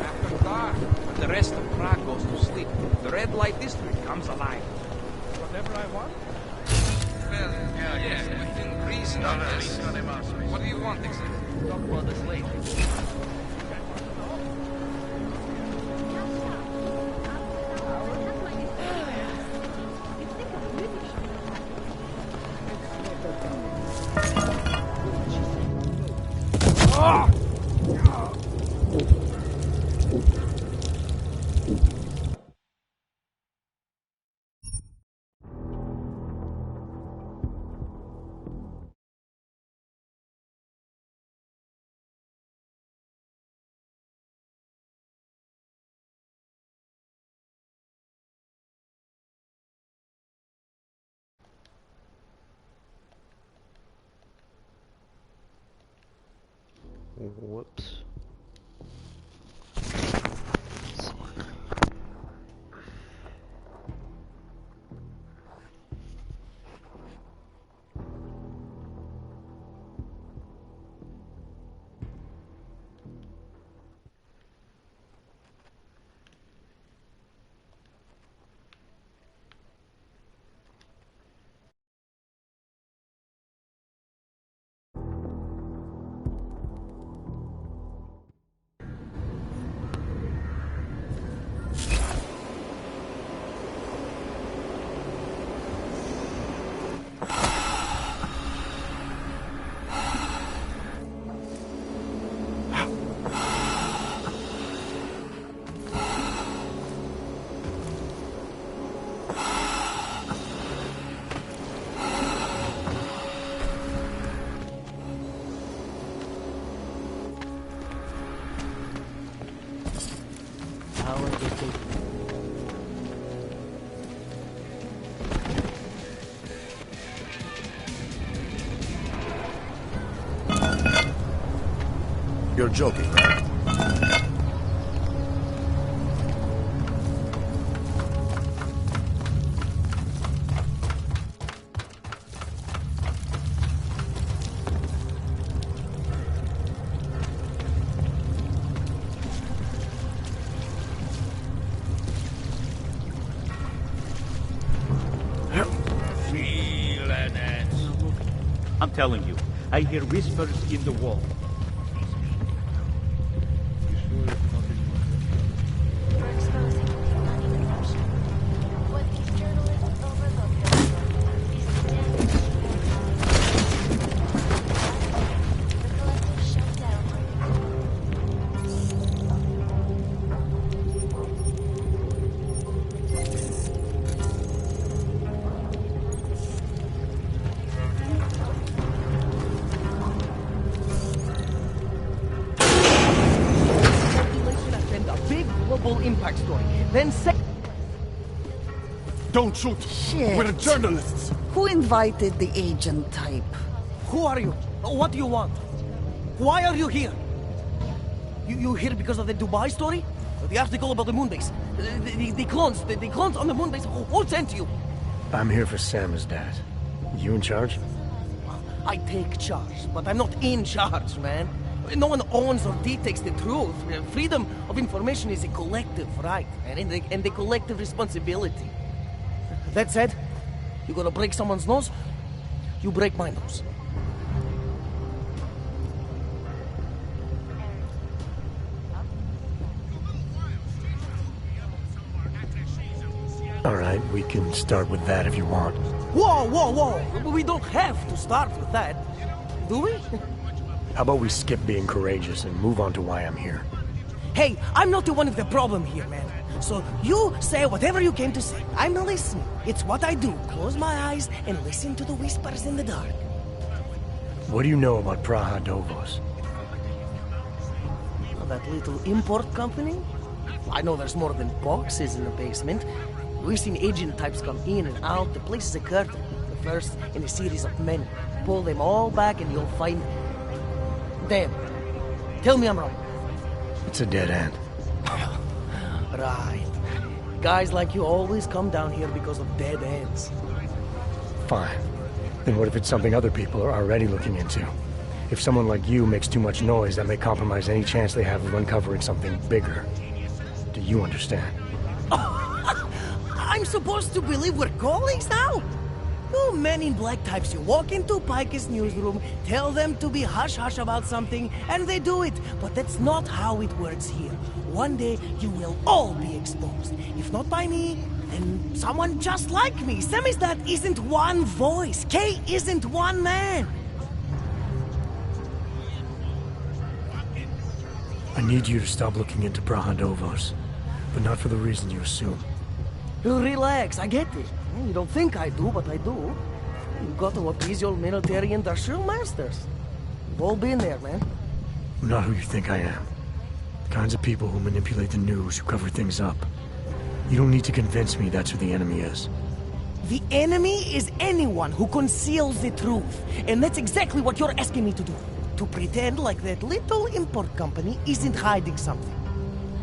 After dark, when the rest of Prague goes to sleep, the red light district comes alive. Whatever I want? Well, yeah, within reason, I guess. What do you want exactly? Talk about this later. Whoops. You're joking, right? I'm telling you, I hear whispers in the wall. You're exposing the money corruption. What these journalists overlook is the death impact story. Then Don't shoot! Shit. We're journalists! Who invited the agent type? Who are you? What do you want? Why are you here? You here because of the Dubai story? The article about the moon base? The clones on the moon base? Who sent you? I'm here for Sam's dad. You in charge? I take charge, but I'm not in charge, man. No one owns or dictates the truth. Freedom of information is a collective right, and a collective responsibility. That said, you gonna break someone's nose? You break my nose. All right, we can start with that if you want. Whoa, whoa, whoa! We don't have to start with that, do we? How about we skip being courageous and move on to why I'm here? Hey, I'm not the one with the problem here, man. So you say whatever you came to say. I'm listening. It's what I do. Close my eyes and listen to the whispers in the dark. What do you know about Praha Dovos? That little import company? I know there's more than boxes in the basement. We've seen agent types come in and out. The place is a curtain. The first in a series of many. Pull them all back and you'll find... Damn. Tell me I'm wrong. It's a dead end. Right. Guys like you always come down here because of dead ends. Fine. Then what if it's something other people are already looking into? If someone like you makes too much noise, that may compromise any chance they have of uncovering something bigger. Do you understand? I'm supposed to believe we're colleagues now? You men in black types, you walk into Pike's newsroom, tell them to be hush-hush about something, and they do it. But that's not how it works here. One day, you will all be exposed. If not by me, then someone just like me. Samizdat isn't one voice. K isn't one man. I need you to stop looking into Praha Dovos, but not for the reason you assume. Relax, I get it. You don't think I do, but I do. You got to appease your military-industrial masters. We've all been there, man. I'm not who you think I am. The kinds of people who manipulate the news, who cover things up. You don't need to convince me that's who the enemy is. The enemy is anyone who conceals the truth. And that's exactly what you're asking me to do. To pretend like that little import company isn't hiding something.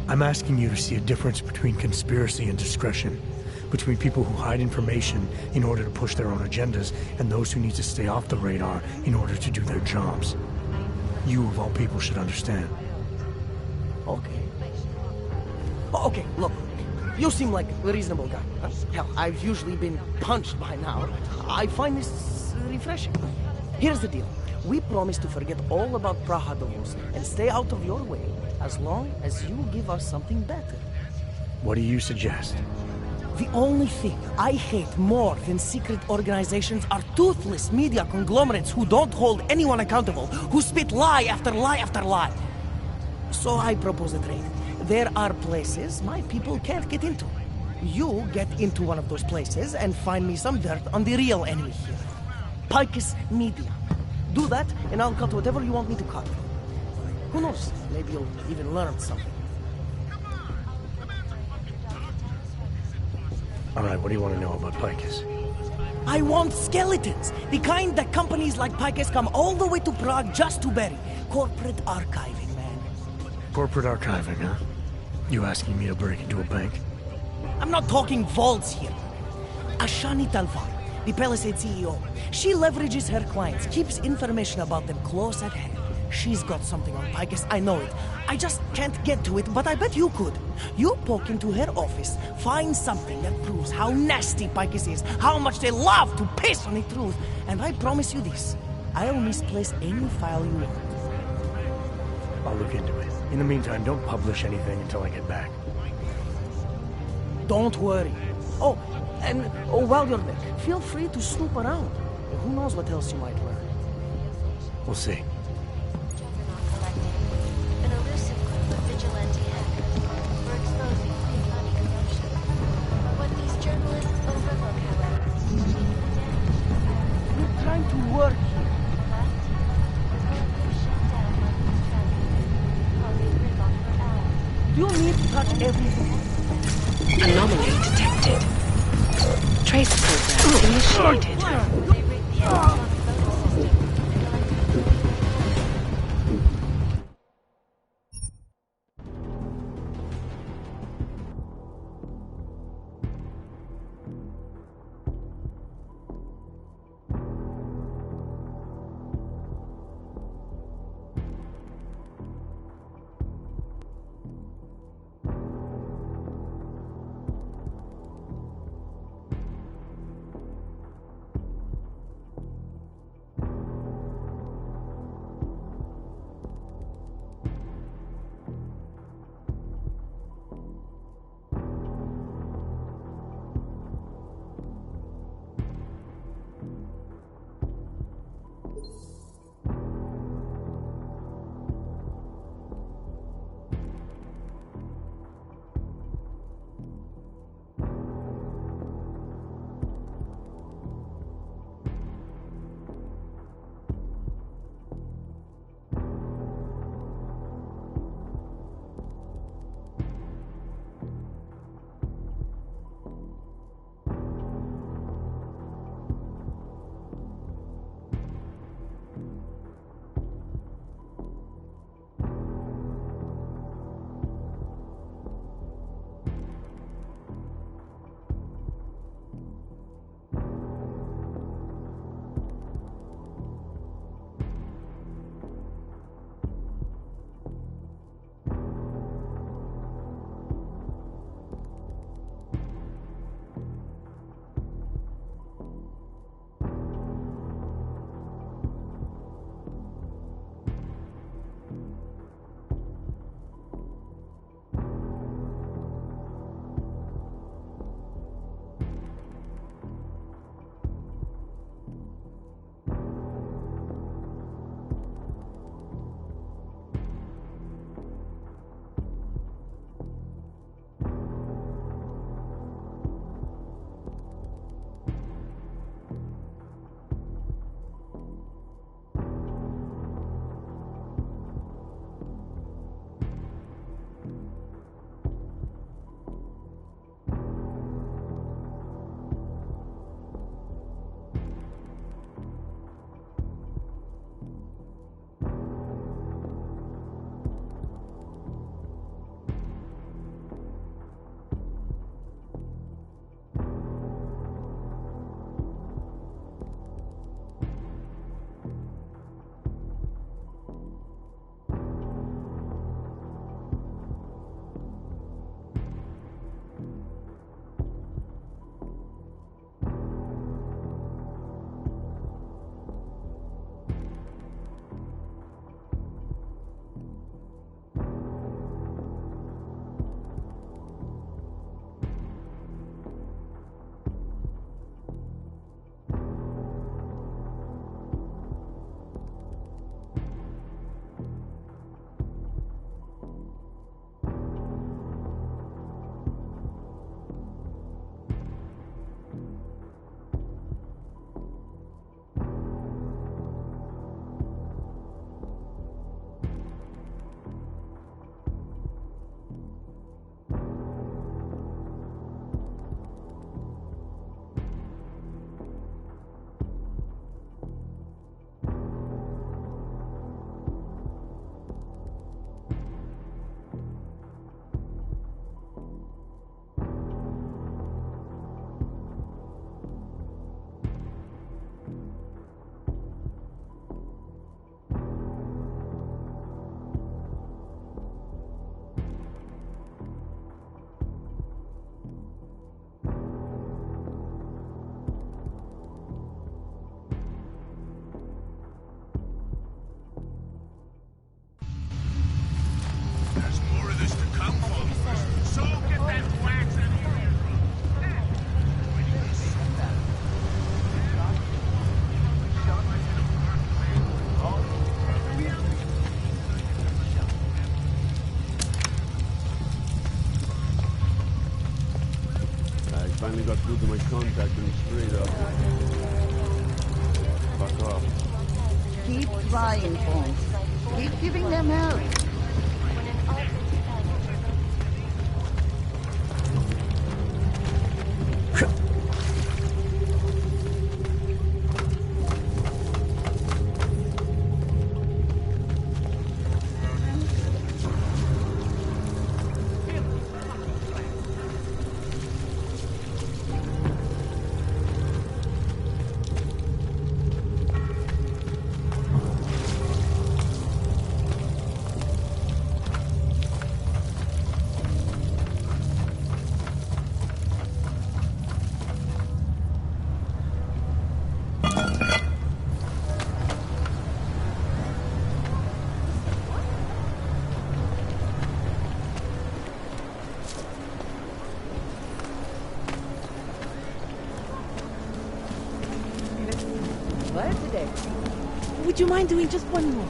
I'm asking you to see a difference between conspiracy and discretion. Between people who hide information in order to push their own agendas and those who need to stay off the radar in order to do their jobs. You, of all people, should understand. Okay. Okay, look. You seem like a reasonable guy. Hell, I've usually been punched by now. I find this refreshing. Here's the deal. We promise to forget all about Praha Dovos and stay out of your way as long as you give us something better. What do you suggest? The only thing I hate more than secret organizations are toothless media conglomerates who don't hold anyone accountable, who spit lie after lie after lie. So I propose a trade. There are places my people can't get into. You get into one of those places and find me some dirt on the real enemy here. Pike's Media. Do that, and I'll cut whatever you want me to cut. Who knows? Maybe you'll even learn something. All right, what do you want to know about Picus? I want skeletons. The kind that companies like Picus come all the way to Prague just to bury. Corporate archiving, man. Corporate archiving, huh? You asking me to break into a bank? I'm not talking vaults here. Ashani Talvar, the Palisade CEO. She leverages her clients, keeps information about them close at hand. She's got something on Picus, I know it. I just can't get to it, but I bet you could. You poke into her office, find something that proves how nasty Picus is, how much they love to piss on the truth, and I promise you this, I'll misplace any file you want. I'll look into it. In the meantime, don't publish anything until I get back. Don't worry. Oh, and while you're there, feel free to snoop around. Who knows what else you might learn. We'll see. An elusive group of vigilante hackers were exposing pre-money corruption. What these journalists overlook, however, we're trying to work here. Do you need to touch everything? go to my contact and straight up. Fuck off. Keep trying, Holmes. Keep giving them help. Would you mind doing just one more?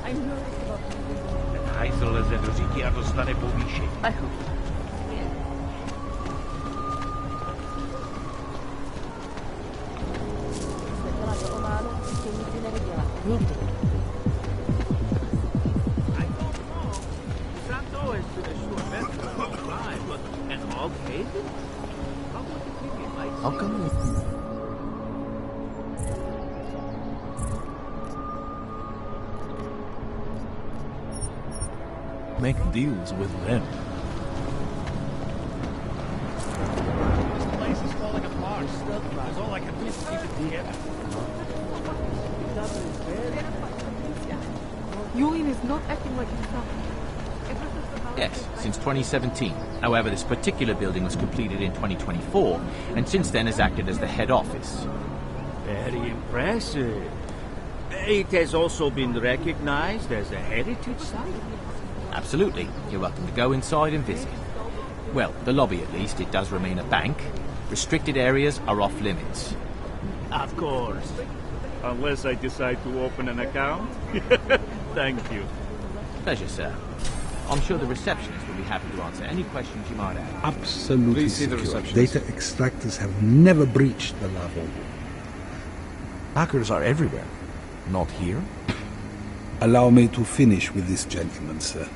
I'm nervous about Ten hajzl leze do říky a dostane povýšení. I hope. Nikdy. Santo has been a short vessel for a long time, but an all cases? How come you... Make deals with them. This place is falling apart. There's all I can do is keep it together. Julian is not acting like himself. Yes, since 2017. However, this particular building was completed in 2024, and since then has acted as the head office. Very impressive. It has also been recognized as a heritage site? Absolutely. You're welcome to go inside and visit. Well, the lobby at least, it does remain a bank. Restricted areas are off limits. Of course. Unless I decide to open an account. Thank you. Pleasure, sir. I'm sure the receptionist will be happy to answer any questions you might have. Absolutely Please see the secure. receptionist. Data extractors have never breached the level. Hackers are everywhere. Not here? Allow me to finish with this gentleman, sir.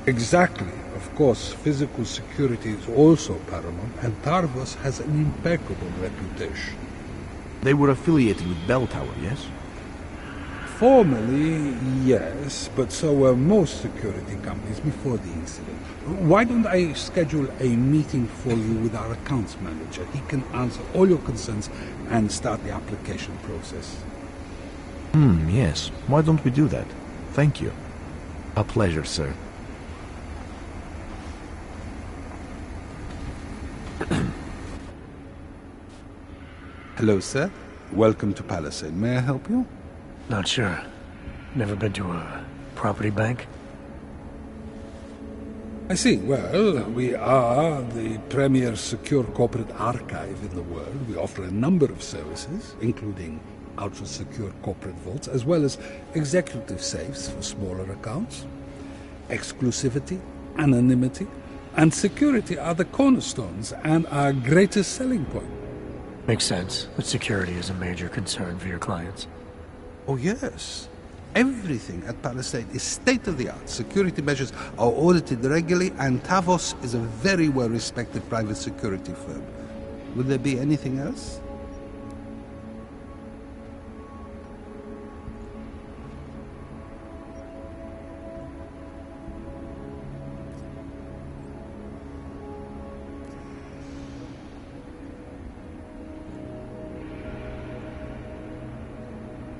Exactly. Of course, physical security is also paramount, and Tarvos has an impeccable reputation. They were affiliated with Bell Tower, yes? Formally, yes, but so were most security companies before the incident. Why don't I schedule a meeting for you with our accounts manager? He can answer all your concerns and start the application process. Yes. Why don't we do that? Thank you. A pleasure, sir. Hello, sir. Welcome to Palisade. May I help you? Not sure. Never been to a property bank. I see. Well, we are the premier secure corporate archive in the world. We offer a number of services, including ultra-secure corporate vaults, as well as executive safes for smaller accounts. Exclusivity, anonymity, and security are the cornerstones and our greatest selling point. Makes sense that security is a major concern for your clients. Oh, yes. Everything at Palisade is state-of-the-art. Security measures are audited regularly, and Tavos is a very well-respected private security firm. Would there be anything else?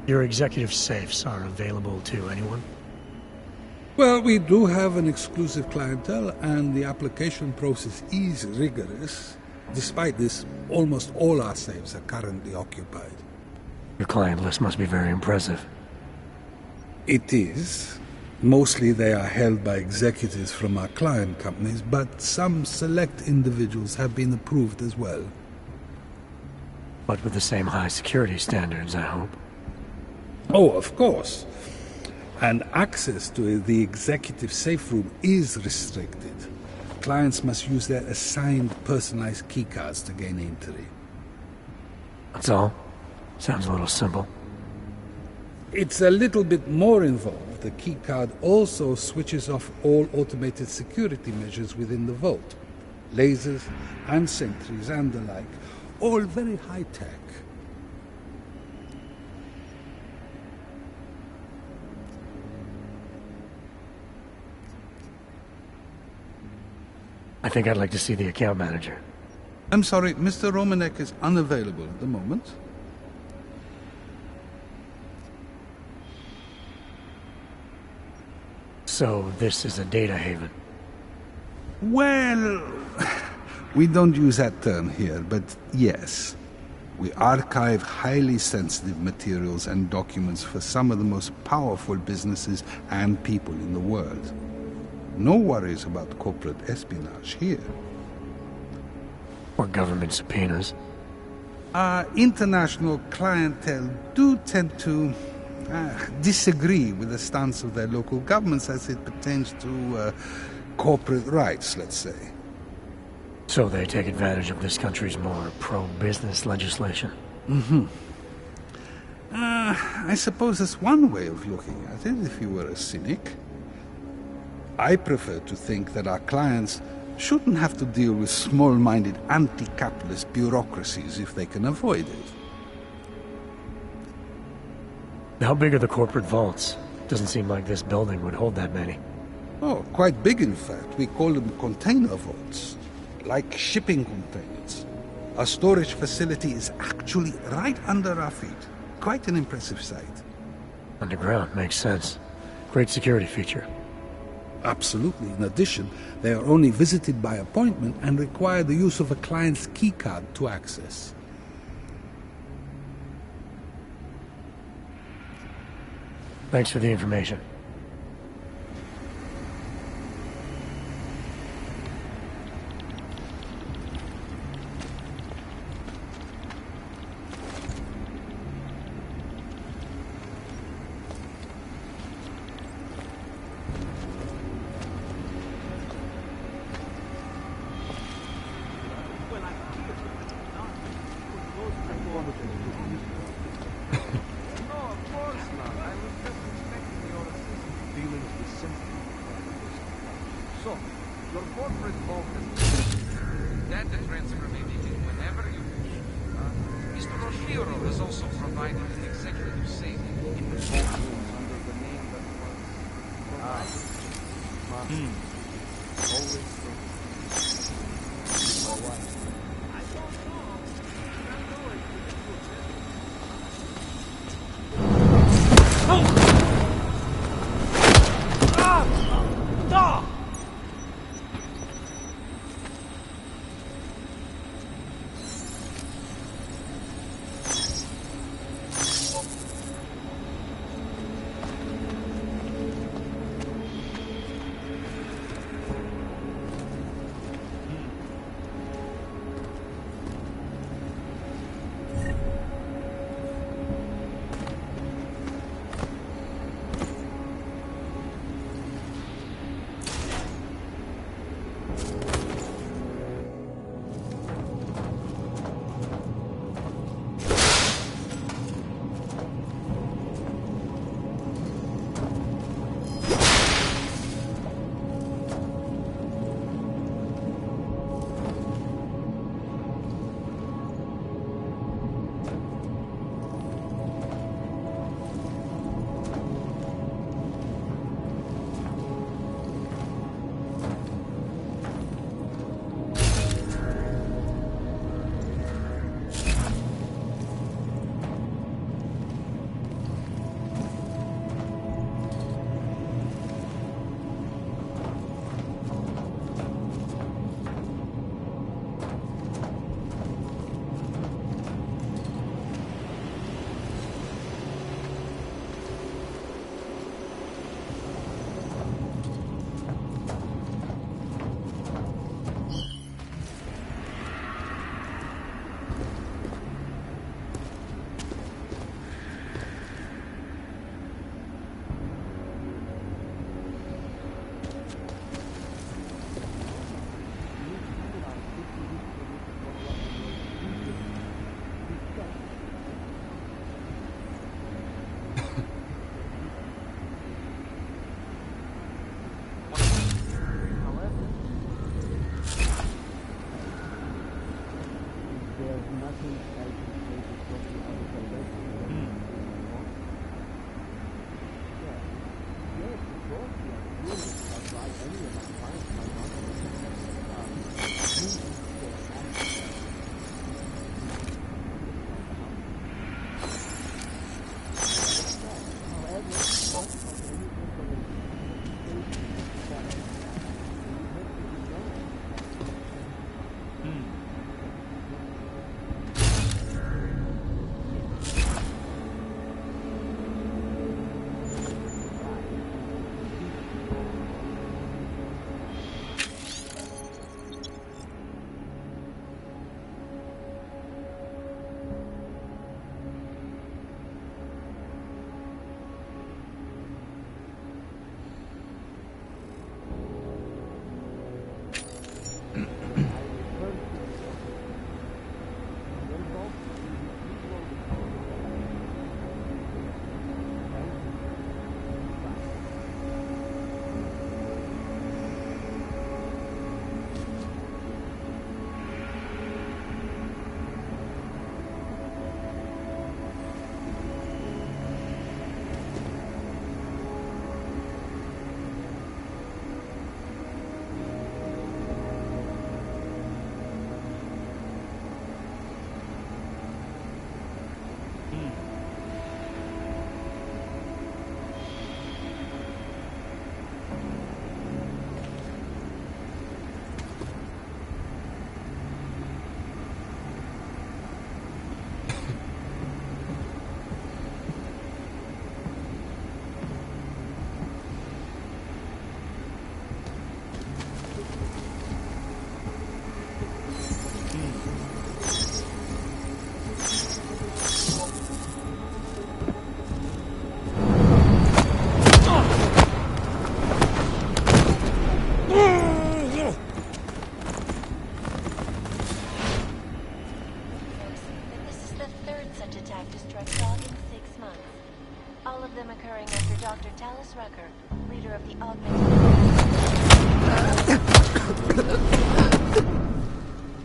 Your executive safes are available to anyone? Well, we do have an exclusive clientele, and the application process is rigorous. Despite this, almost all our safes are currently occupied. Your client list must be very impressive. It is. Mostly they are held by executives from our client companies, but some select individuals have been approved as well. But with the same high security standards, I hope. Oh, of course. And access to the executive safe room is restricted. Clients must use their assigned personalized keycards to gain entry. That's all? Sounds a little simple. It's a little bit more involved. The keycard also switches off all automated security measures within the vault. Lasers and sentries and the like. All very high-tech. I think I'd like to see the account manager. I'm sorry, Mr. Romanek is unavailable at the moment. So this is a data haven? Well, we don't use that term here, but yes. We archive highly sensitive materials and documents for some of the most powerful businesses and people in the world. No worries about corporate espionage here. Or government subpoenas. Our international clientele do tend to disagree with the stance of their local governments as it pertains to corporate rights, let's say. So they take advantage of this country's more pro-business legislation? Mm-hmm. I suppose that's one way of looking at it, if you were a cynic. I prefer to think that our clients shouldn't have to deal with small-minded anti-capitalist bureaucracies if they can avoid it. How big are the corporate vaults? Doesn't seem like this building would hold that many. Oh, quite big in fact. We call them container vaults. Like shipping containers. Our storage facility is actually right under our feet. Quite an impressive sight. Underground, makes sense. Great security feature. Absolutely. In addition, they are only visited by appointment and require the use of a client's keycard to access. Thanks for the information. So, your corporate focus. Data transfer may begin whenever you wish. Mr. Oshiro has also provided an executive safe in the vault room under the name that was... Always my wife. There's nothing I can say to stop you out of the list. Yes, of course, yes. I'll try any of my clients might not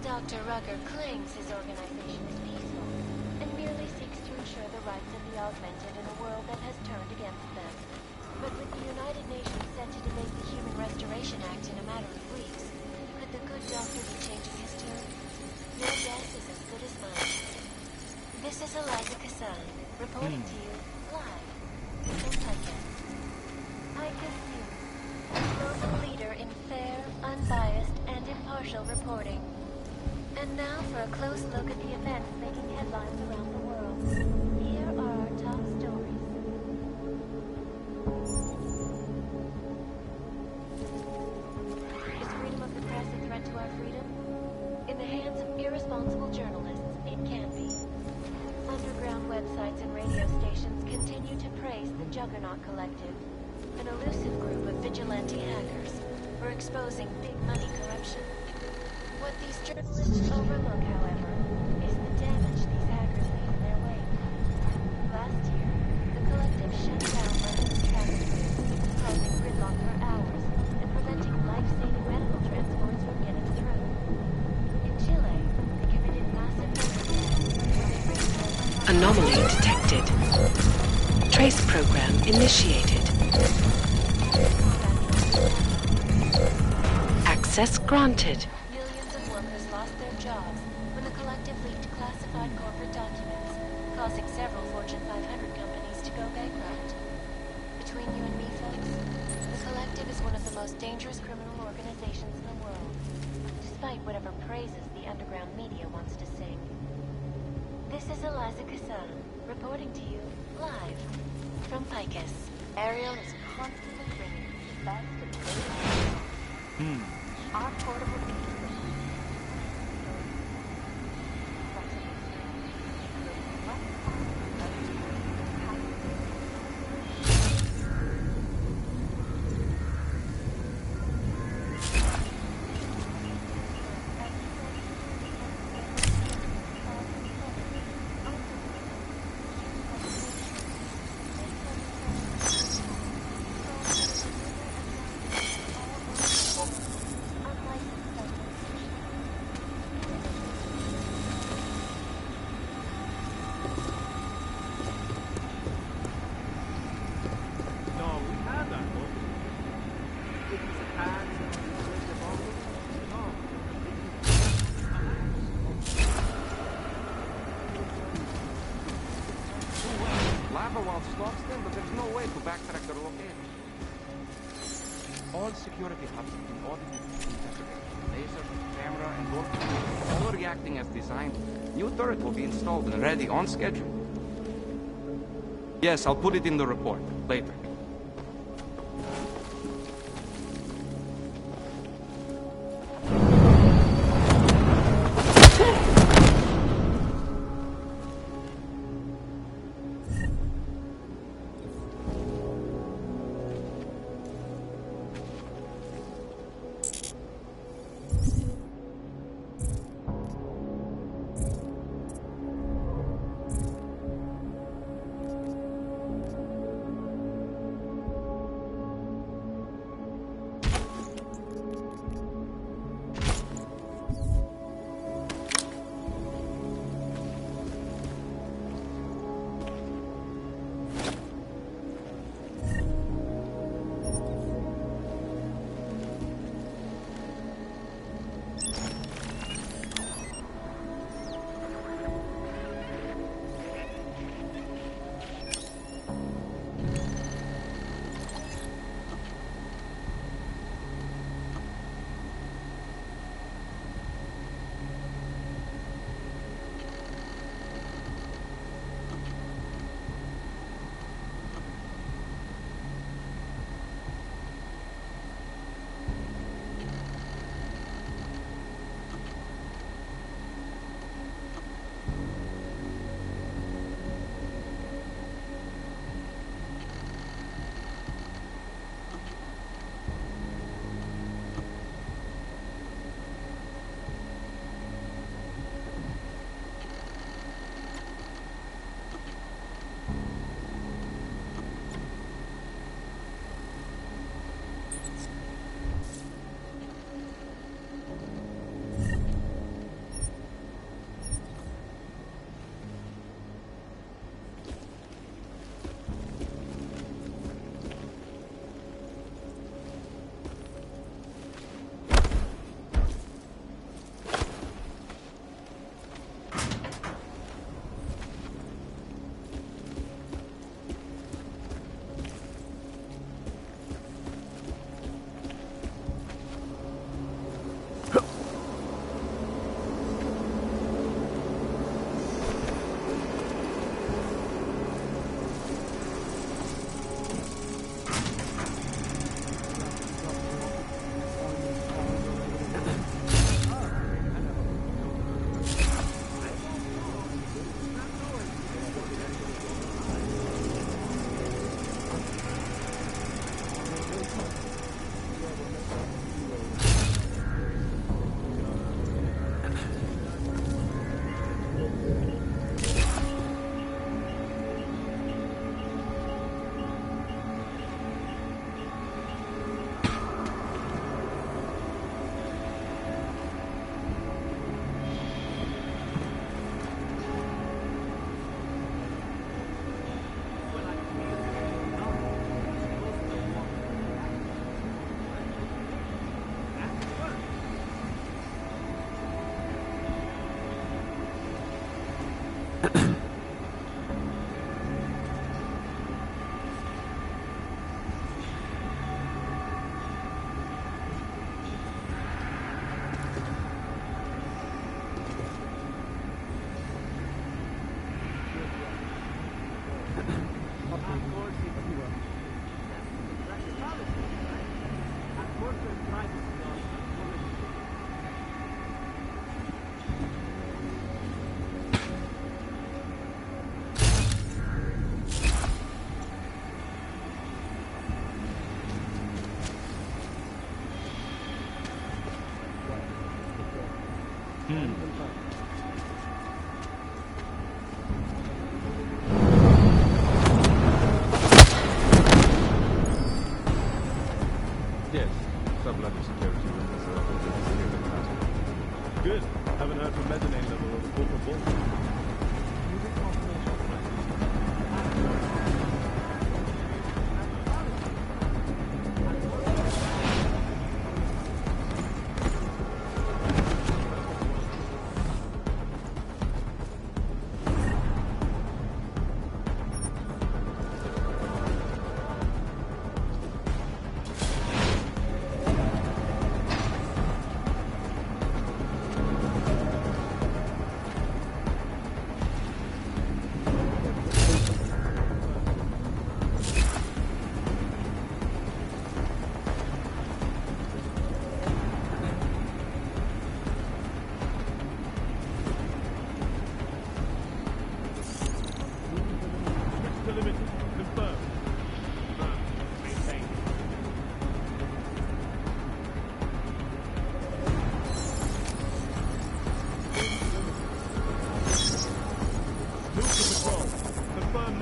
Dr. Rucker claims his organization is peaceful and merely seeks to ensure the rights of the augmented in a world that has turned against them. But with the United Nations set to debate the Human Restoration Act in a matter of weeks, could the good doctor be changing his tune? Your guess is as good as mine. This is Eliza Kassan, reporting to you live from Picus. Picus News, a global leader in fair, unbiased, and impartial reporting. And now for a close look at the events making headlines around the world. Here are our top stories. Is freedom of the press a threat to our freedom? In the hands of irresponsible journalists, it can be. Underground websites and radio stations continue to praise the Juggernaut Collective, an elusive group of vigilante hackers for exposing big money corruption. What these journalists overlook, however, is the damage these hackers leave in their wake. Last year, the collective shut down London's traffic routes, causing gridlock for hours and preventing life-saving medical transports from getting through. In Chile, they committed massive Anomaly detected. Trace program initiated. Access granted. Millions of workers lost their jobs when the collective leaked classified corporate documents, causing several Fortune 500 companies to go bankrupt. Between you and me, folks, the collective is one of the most dangerous criminal organizations in the world, despite whatever praises the underground media wants to sing. This is Eliza Kassan, reporting to you live from Picus. Ariel is constantly bringing facts to the table. Our portable unlicensed stops them, but there's no way to backtrack their location. All security hubs have been audited and integrated. Laser, camera, and door control, all reacting as designed. New turret will be installed and ready on schedule. Yes, I'll put it in the report later. Yes, sub-level security rooms are open to security capacity. Good. Haven't heard from mezzanine level or the corporate vault.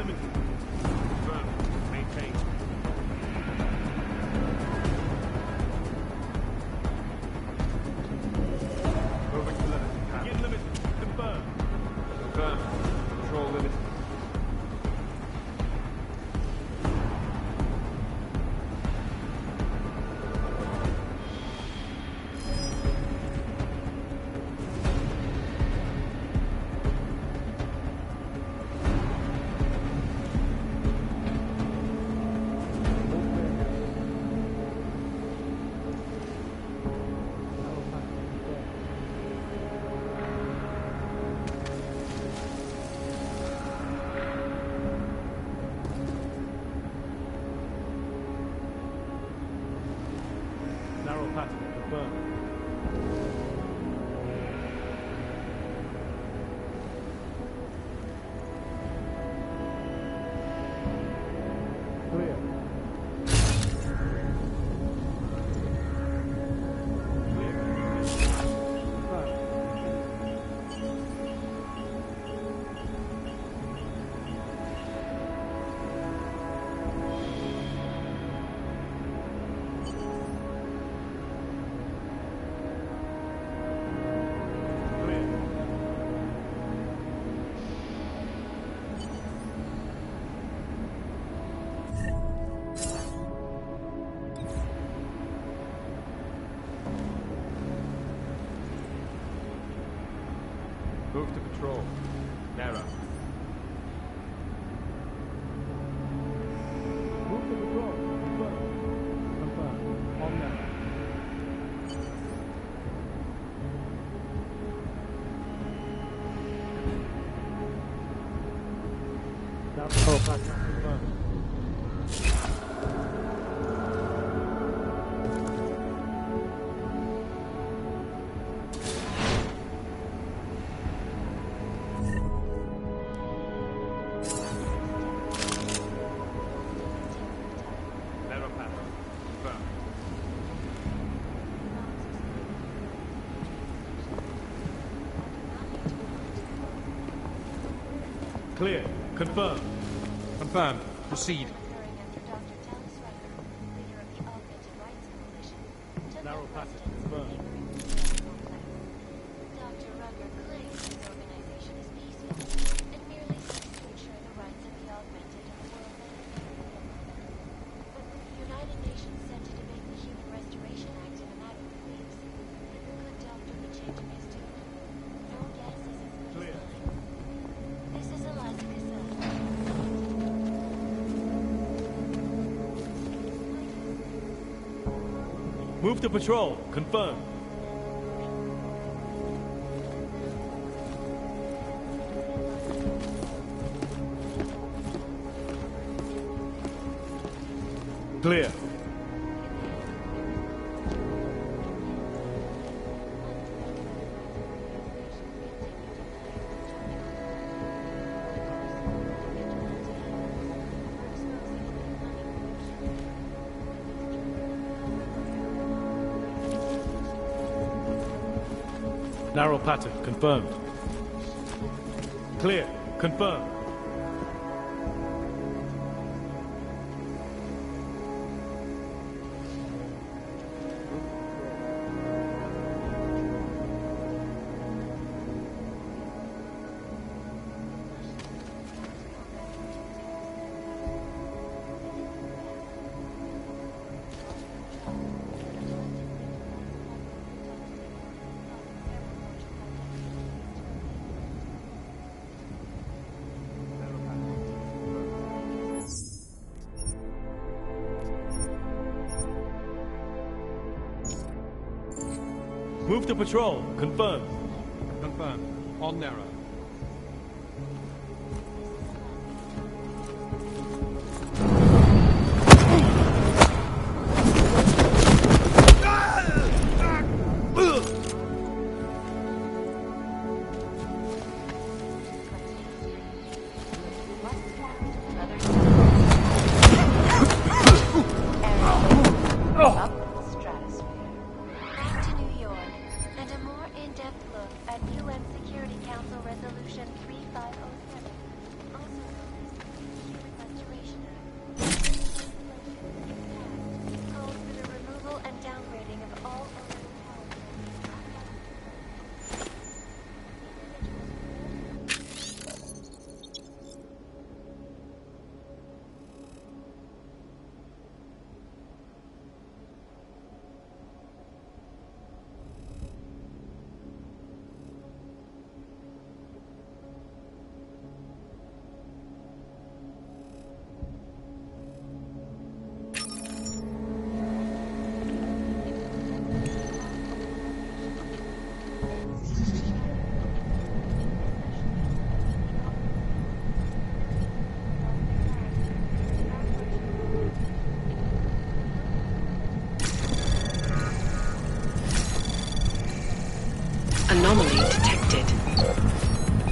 limited. Confirmed. Maintain. Moving to limit. Begin limited. Confirmed. Confirmed. Control limited. Narrow pattern confirmed. Clear. Move to patrol. Narrow. Move to patrol. Confirmed. Confirmed. On narrow. Narrow pattern confirmed. Clear. Confirmed. Confirmed. Proceed. Narrow passage. Confirmed. Dr. Rucker claims his organization is peaceful and merely seeks to ensure the rights of the augmented in the world. But with the United Nations set to debate the Human Restoration Act in a matter of weeks, could Doctor be changing his tune? No guess is as good as mine. This is Eliza Cassell. Move to patrol. Confirmed. Clear. Narrow pattern. Confirmed. Clear. Confirmed. Move to patrol. Confirmed. Confirmed. On narrow. Back to New York, and a more in-depth look at UN Security Council Resolution 3507, also known as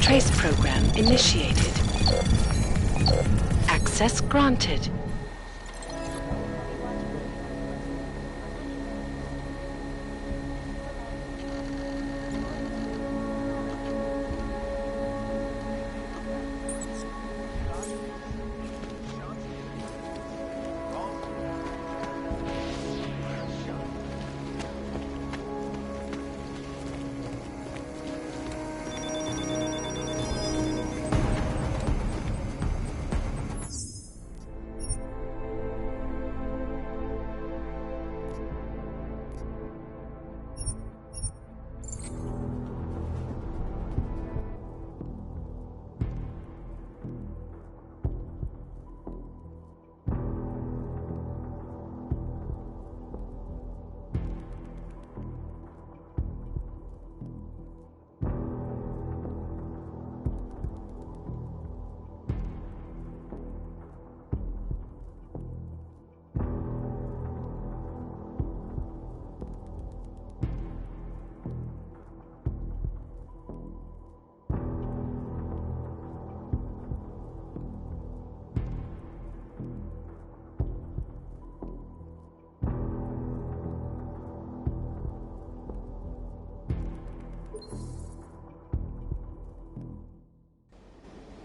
Trace program initiated. Access granted.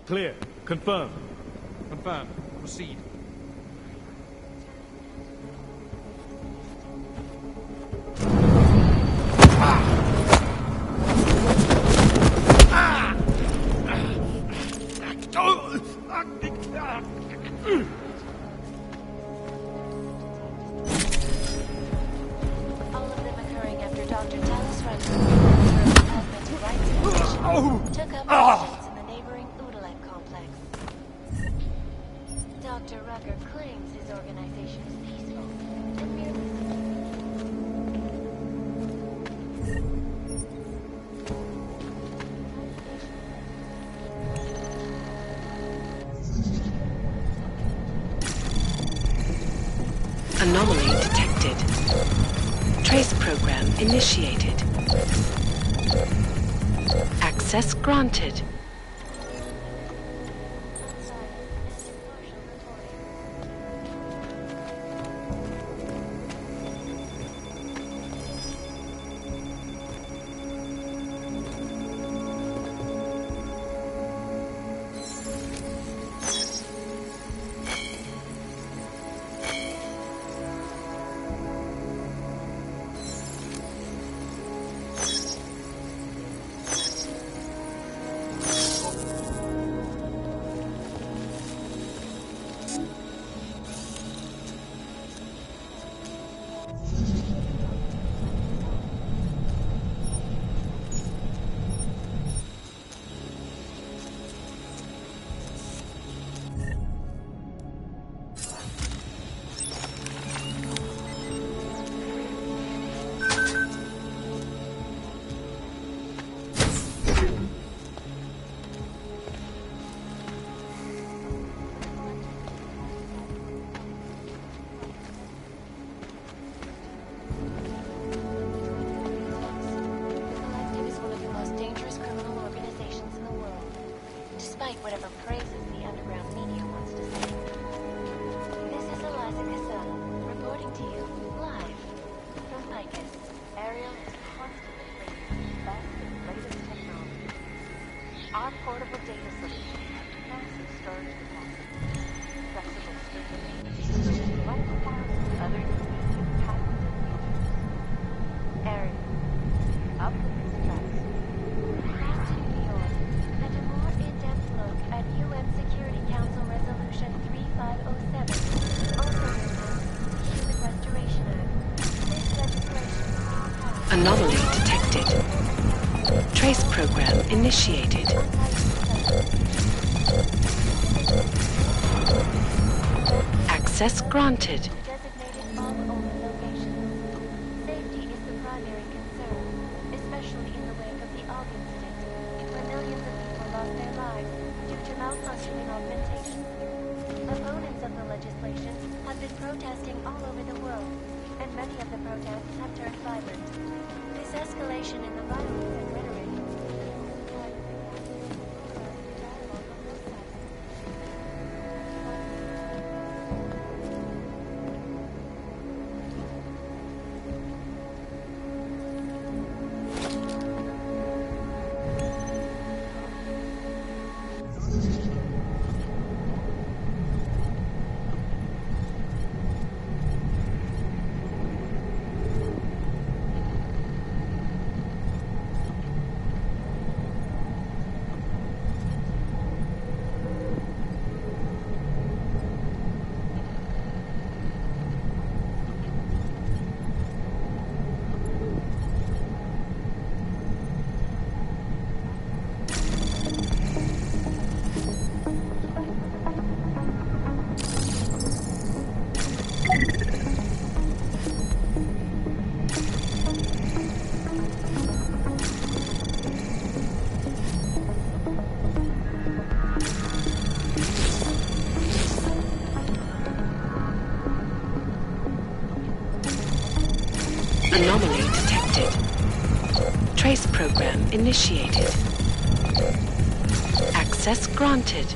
Clear. Confirm. Confirmed. Proceed. All of them occurring after Dr. Talos Rucker, Augmented Rights Commission, took up residence in the neighboring Udalek complex. Dr. Rucker claims his organization is peaceful and merely Anomaly detected. Trace program initiated. Access granted. whatever praises the underground media wants to say. This is Eliza Casella, reporting to you live from Picus. Ariel is constantly bringing the best and latest technology. Our portable data solution has massive storage capacity, flexible streaming, delightful files and other convenient patented features. Ariel, up with this price. And a more in-depth look at UN Security Council Resolution 3507, also known as the Human Restoration Act. This legislation is Anomaly detected. Trace program initiated. Access granted. designated all open locations. Safety is the primary concern, especially in the wake of the AUG incident, where millions of people lost their lives due to malfunctioning augmentation. Opponents of the legislation have been protesting all over the world, and many of the protests have turned violent. This escalation in the violence and rhetoric Anomaly detected. Trace program initiated. Access granted.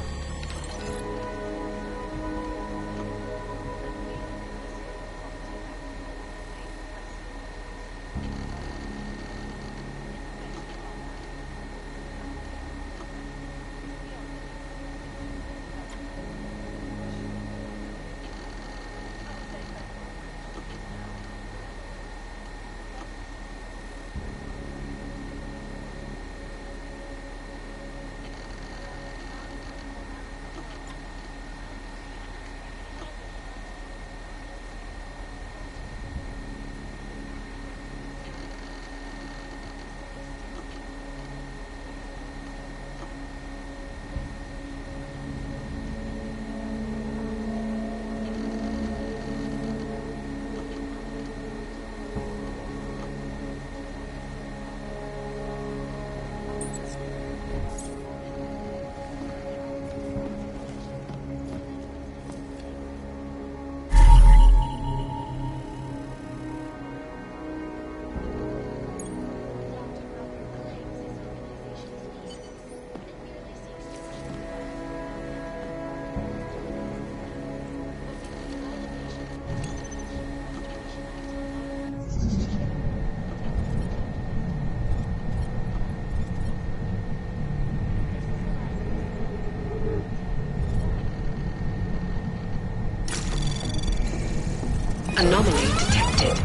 Anomaly detected.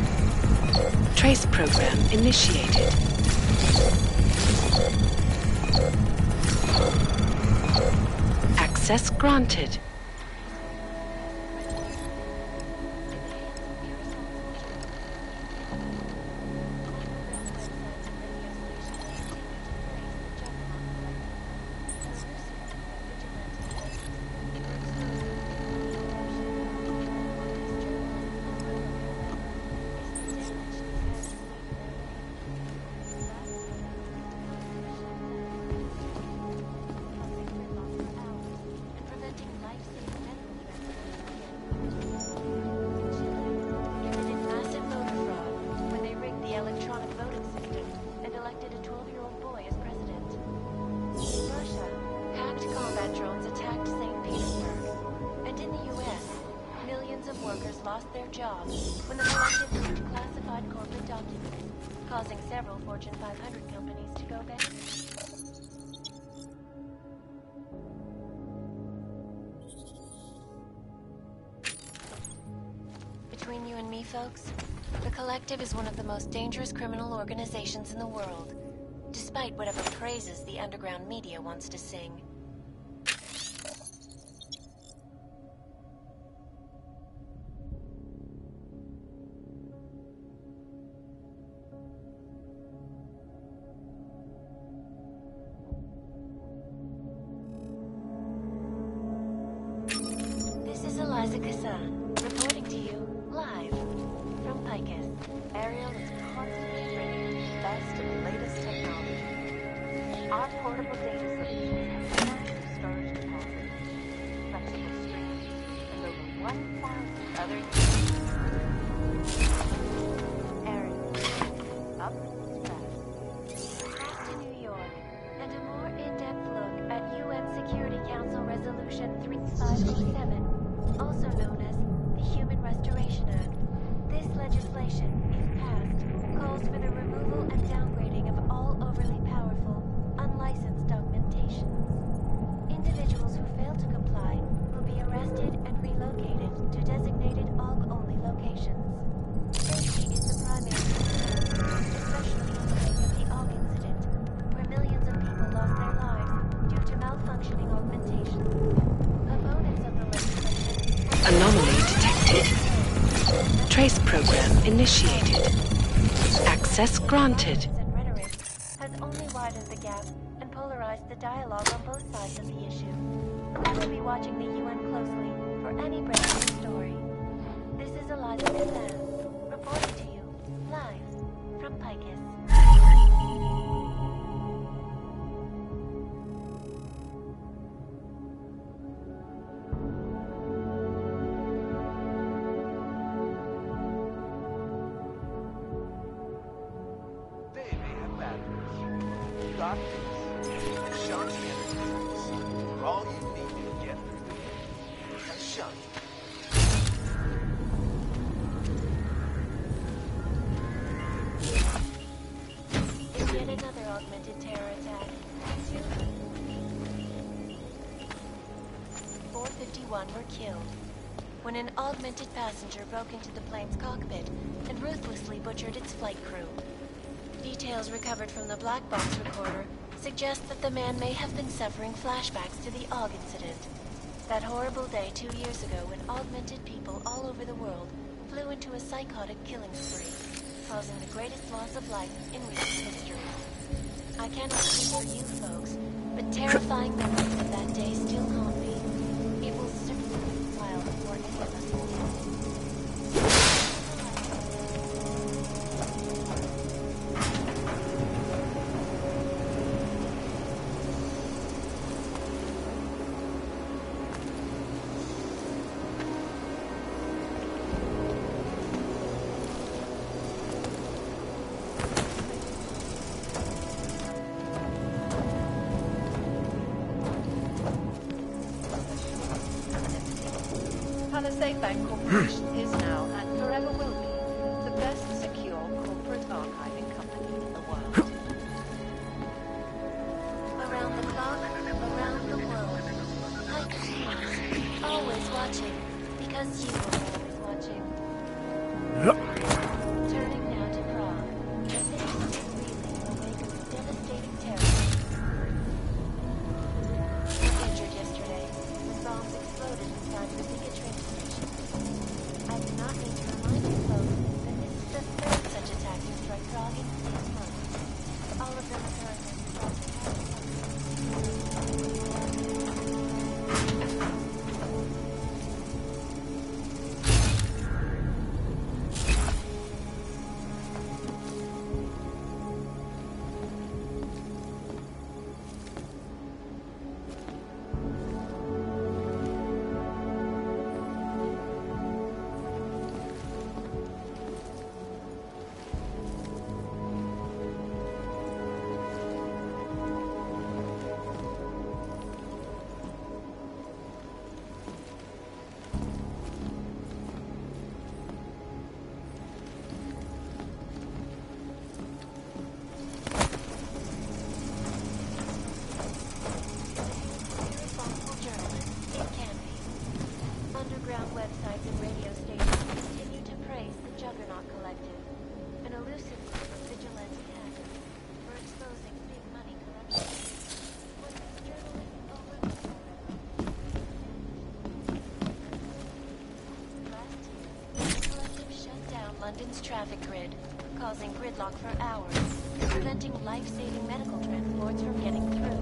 Trace program initiated. Access granted. Lost their jobs when the collective leaked classified corporate documents, causing several Fortune 500 companies to go bankrupt. Between you and me, folks, the collective is one of the most dangerous criminal organizations in the world, despite whatever praises the underground media wants to sing. Reporting to you live from Picus. Ariel is constantly bringing the best and latest technology. Our portable data solutions have massive storage deposits, flexible streams, and over 1,000 other Ariel, up fast. Across to New York, and a more in-depth look at UN Security Council Resolution 3507. Also known as the Human Restoration Act. This legislation, if passed, calls for the removal and downgrading of all overly powerful, unlicensed augmentations. Individuals who fail to comply will be arrested and relocated to designated AUG-only locations. Safety is the primary concern, especially in the wake of the AUG incident, where millions of people lost their lives due to malfunctioning augmentations. Opponents of the legislation. Anomaly detected. Trace program initiated. Access granted. Rhetoric has only widened the gap and polarized the dialogue on both sides of the issue. We will be watching the UN closely for any breakthrough story. This is Eliza Kazan, reporting to you live from Picus. all you need to get through the day. A shunt. Yet another augmented terror attack. 451 were killed when an augmented passenger broke into the plane's cockpit and ruthlessly butchered its flight crew. Details recovered from the black box recorder suggest that the man may have been suffering flashbacks to the AUG incident. That horrible day 2 years ago when augmented people all over the world flew into a psychotic killing spree, causing the greatest loss of life in recent history. I cannot speak for you folks, but terrifying memories of that day still haunt me. It will certainly be a while before any of us forget it. Palisade Bank Corporation is now and forever will be the best secure corporate archiving company in the world. Around the clock, around the world. Like Deus, always watching, because you are always watching. Turning now to Prague, the city stood reeling in the wake of devastating terror. Injured yesterday when bombs exploded inside the big train station. I do not need to remind you folks that this is the third such attack to strike Prague in 6 months. All of them occurring as a result of underground websites and radio stations continue to praise the Juggernaut Collective, an elusive group of vigilante hackers for exposing big money corruption. Was this journalist over the Last year, the Collective shut down London's traffic grid, causing gridlock for hours and preventing life-saving medical transports from getting through.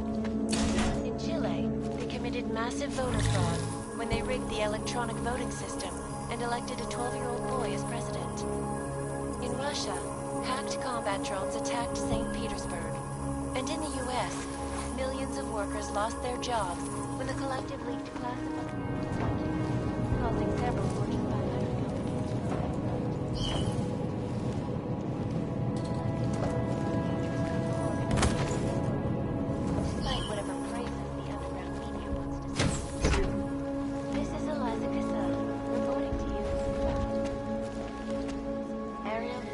In Chile, they committed massive voter fraud when they rigged the electronic voting system and elected a 12-year-old boy as president. In Russia, hacked combat drones attacked St. Petersburg. And in the US, millions of workers lost their jobs when the Collective leaked classified documents, causing several Fortune 500 companies to go bankrupt. Despite whatever praises the underground media wants to say. This is Eliza Cassell, reporting to you from the Ariel is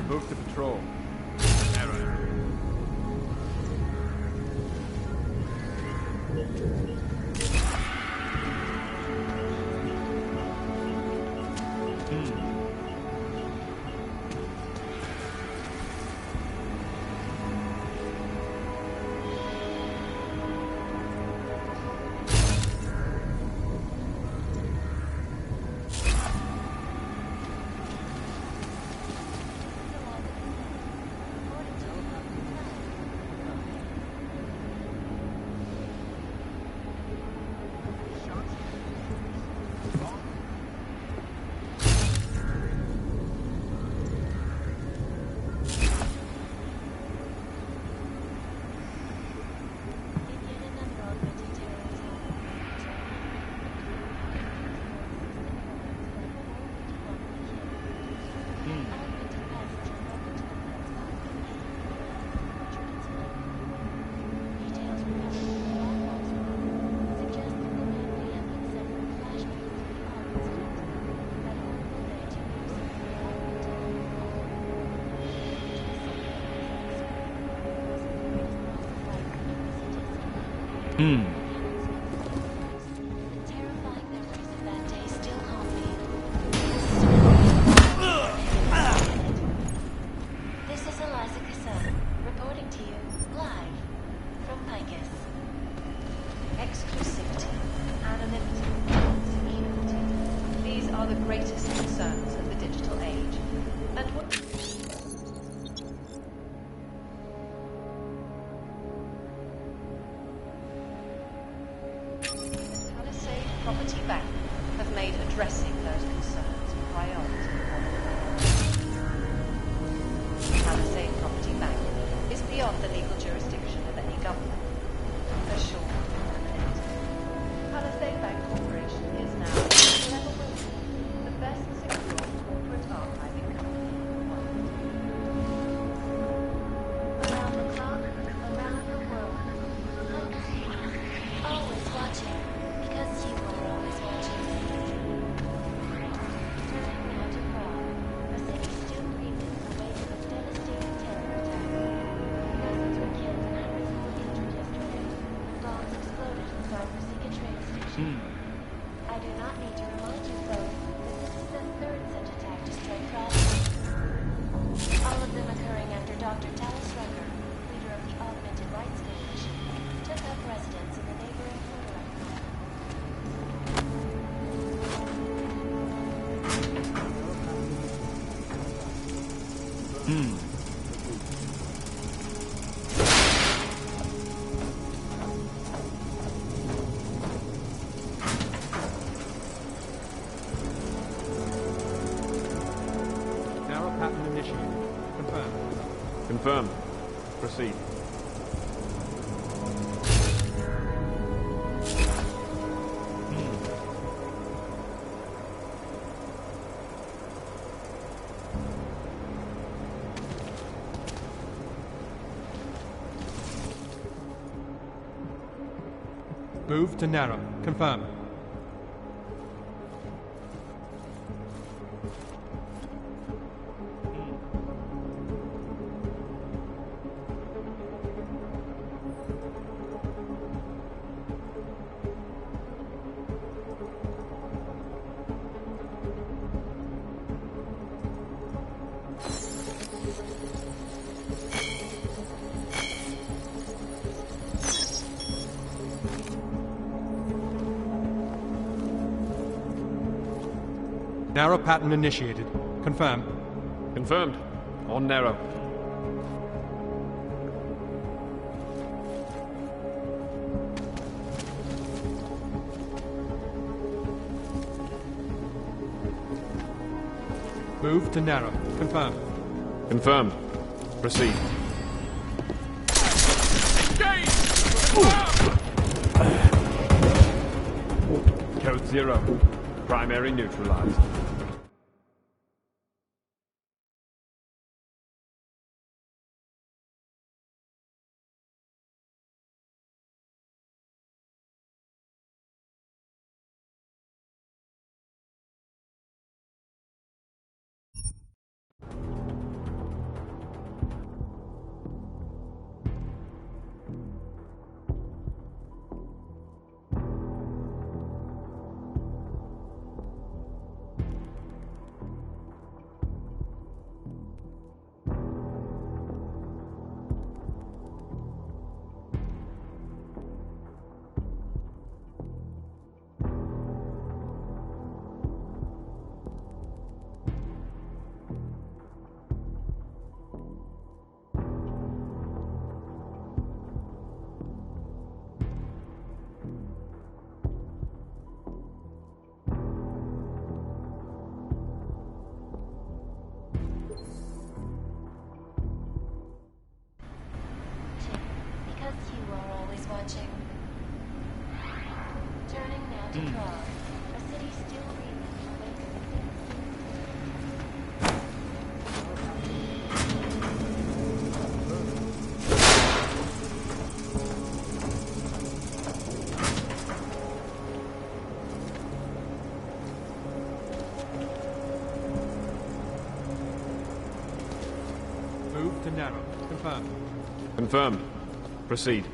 Move to patrol. Error. Terrifying memories of that day still haunt me. This is Eliza Cassan, reporting to you, live, from Picus. Exclusivity, anonymity, security. These are the greatest concerns of the digital age. And what... Palisade Property Bank have made addressing those concerns a priority. Palisade Property Bank is beyond the legal jurisdiction of any government. Assured permanent. Palisade Bank Corporation is now level one, the best secure corporate archiving company in the world. Around the clock, around the world. Always watching, because you are always watching. Turning now to Prague, a city still grieving in the wake of a devastating terror attack. Dozens were killed and hundreds more injured yesterday when bombs exploded inside Rosika train station. I do not need to remind you, though, that this is the third such attack to strike Prague. All of them occurring after Dr. Talis Rucker, leader of the Augmented Rights Coalition, took up residence in the neighboring Motorite mine. Narrow pattern initiated. Confirmed. Confirmed. Proceed. Move to narrow. Confirm. Narrow pattern initiated. Confirm. Confirmed. On narrow. Move to narrow. Confirm. Confirmed. Proceed. Code 0. Primary neutralized. watching. Turning now to Prague, a city still breathing in the wake of Move to narrow. Confirmed. Confirmed. Proceed.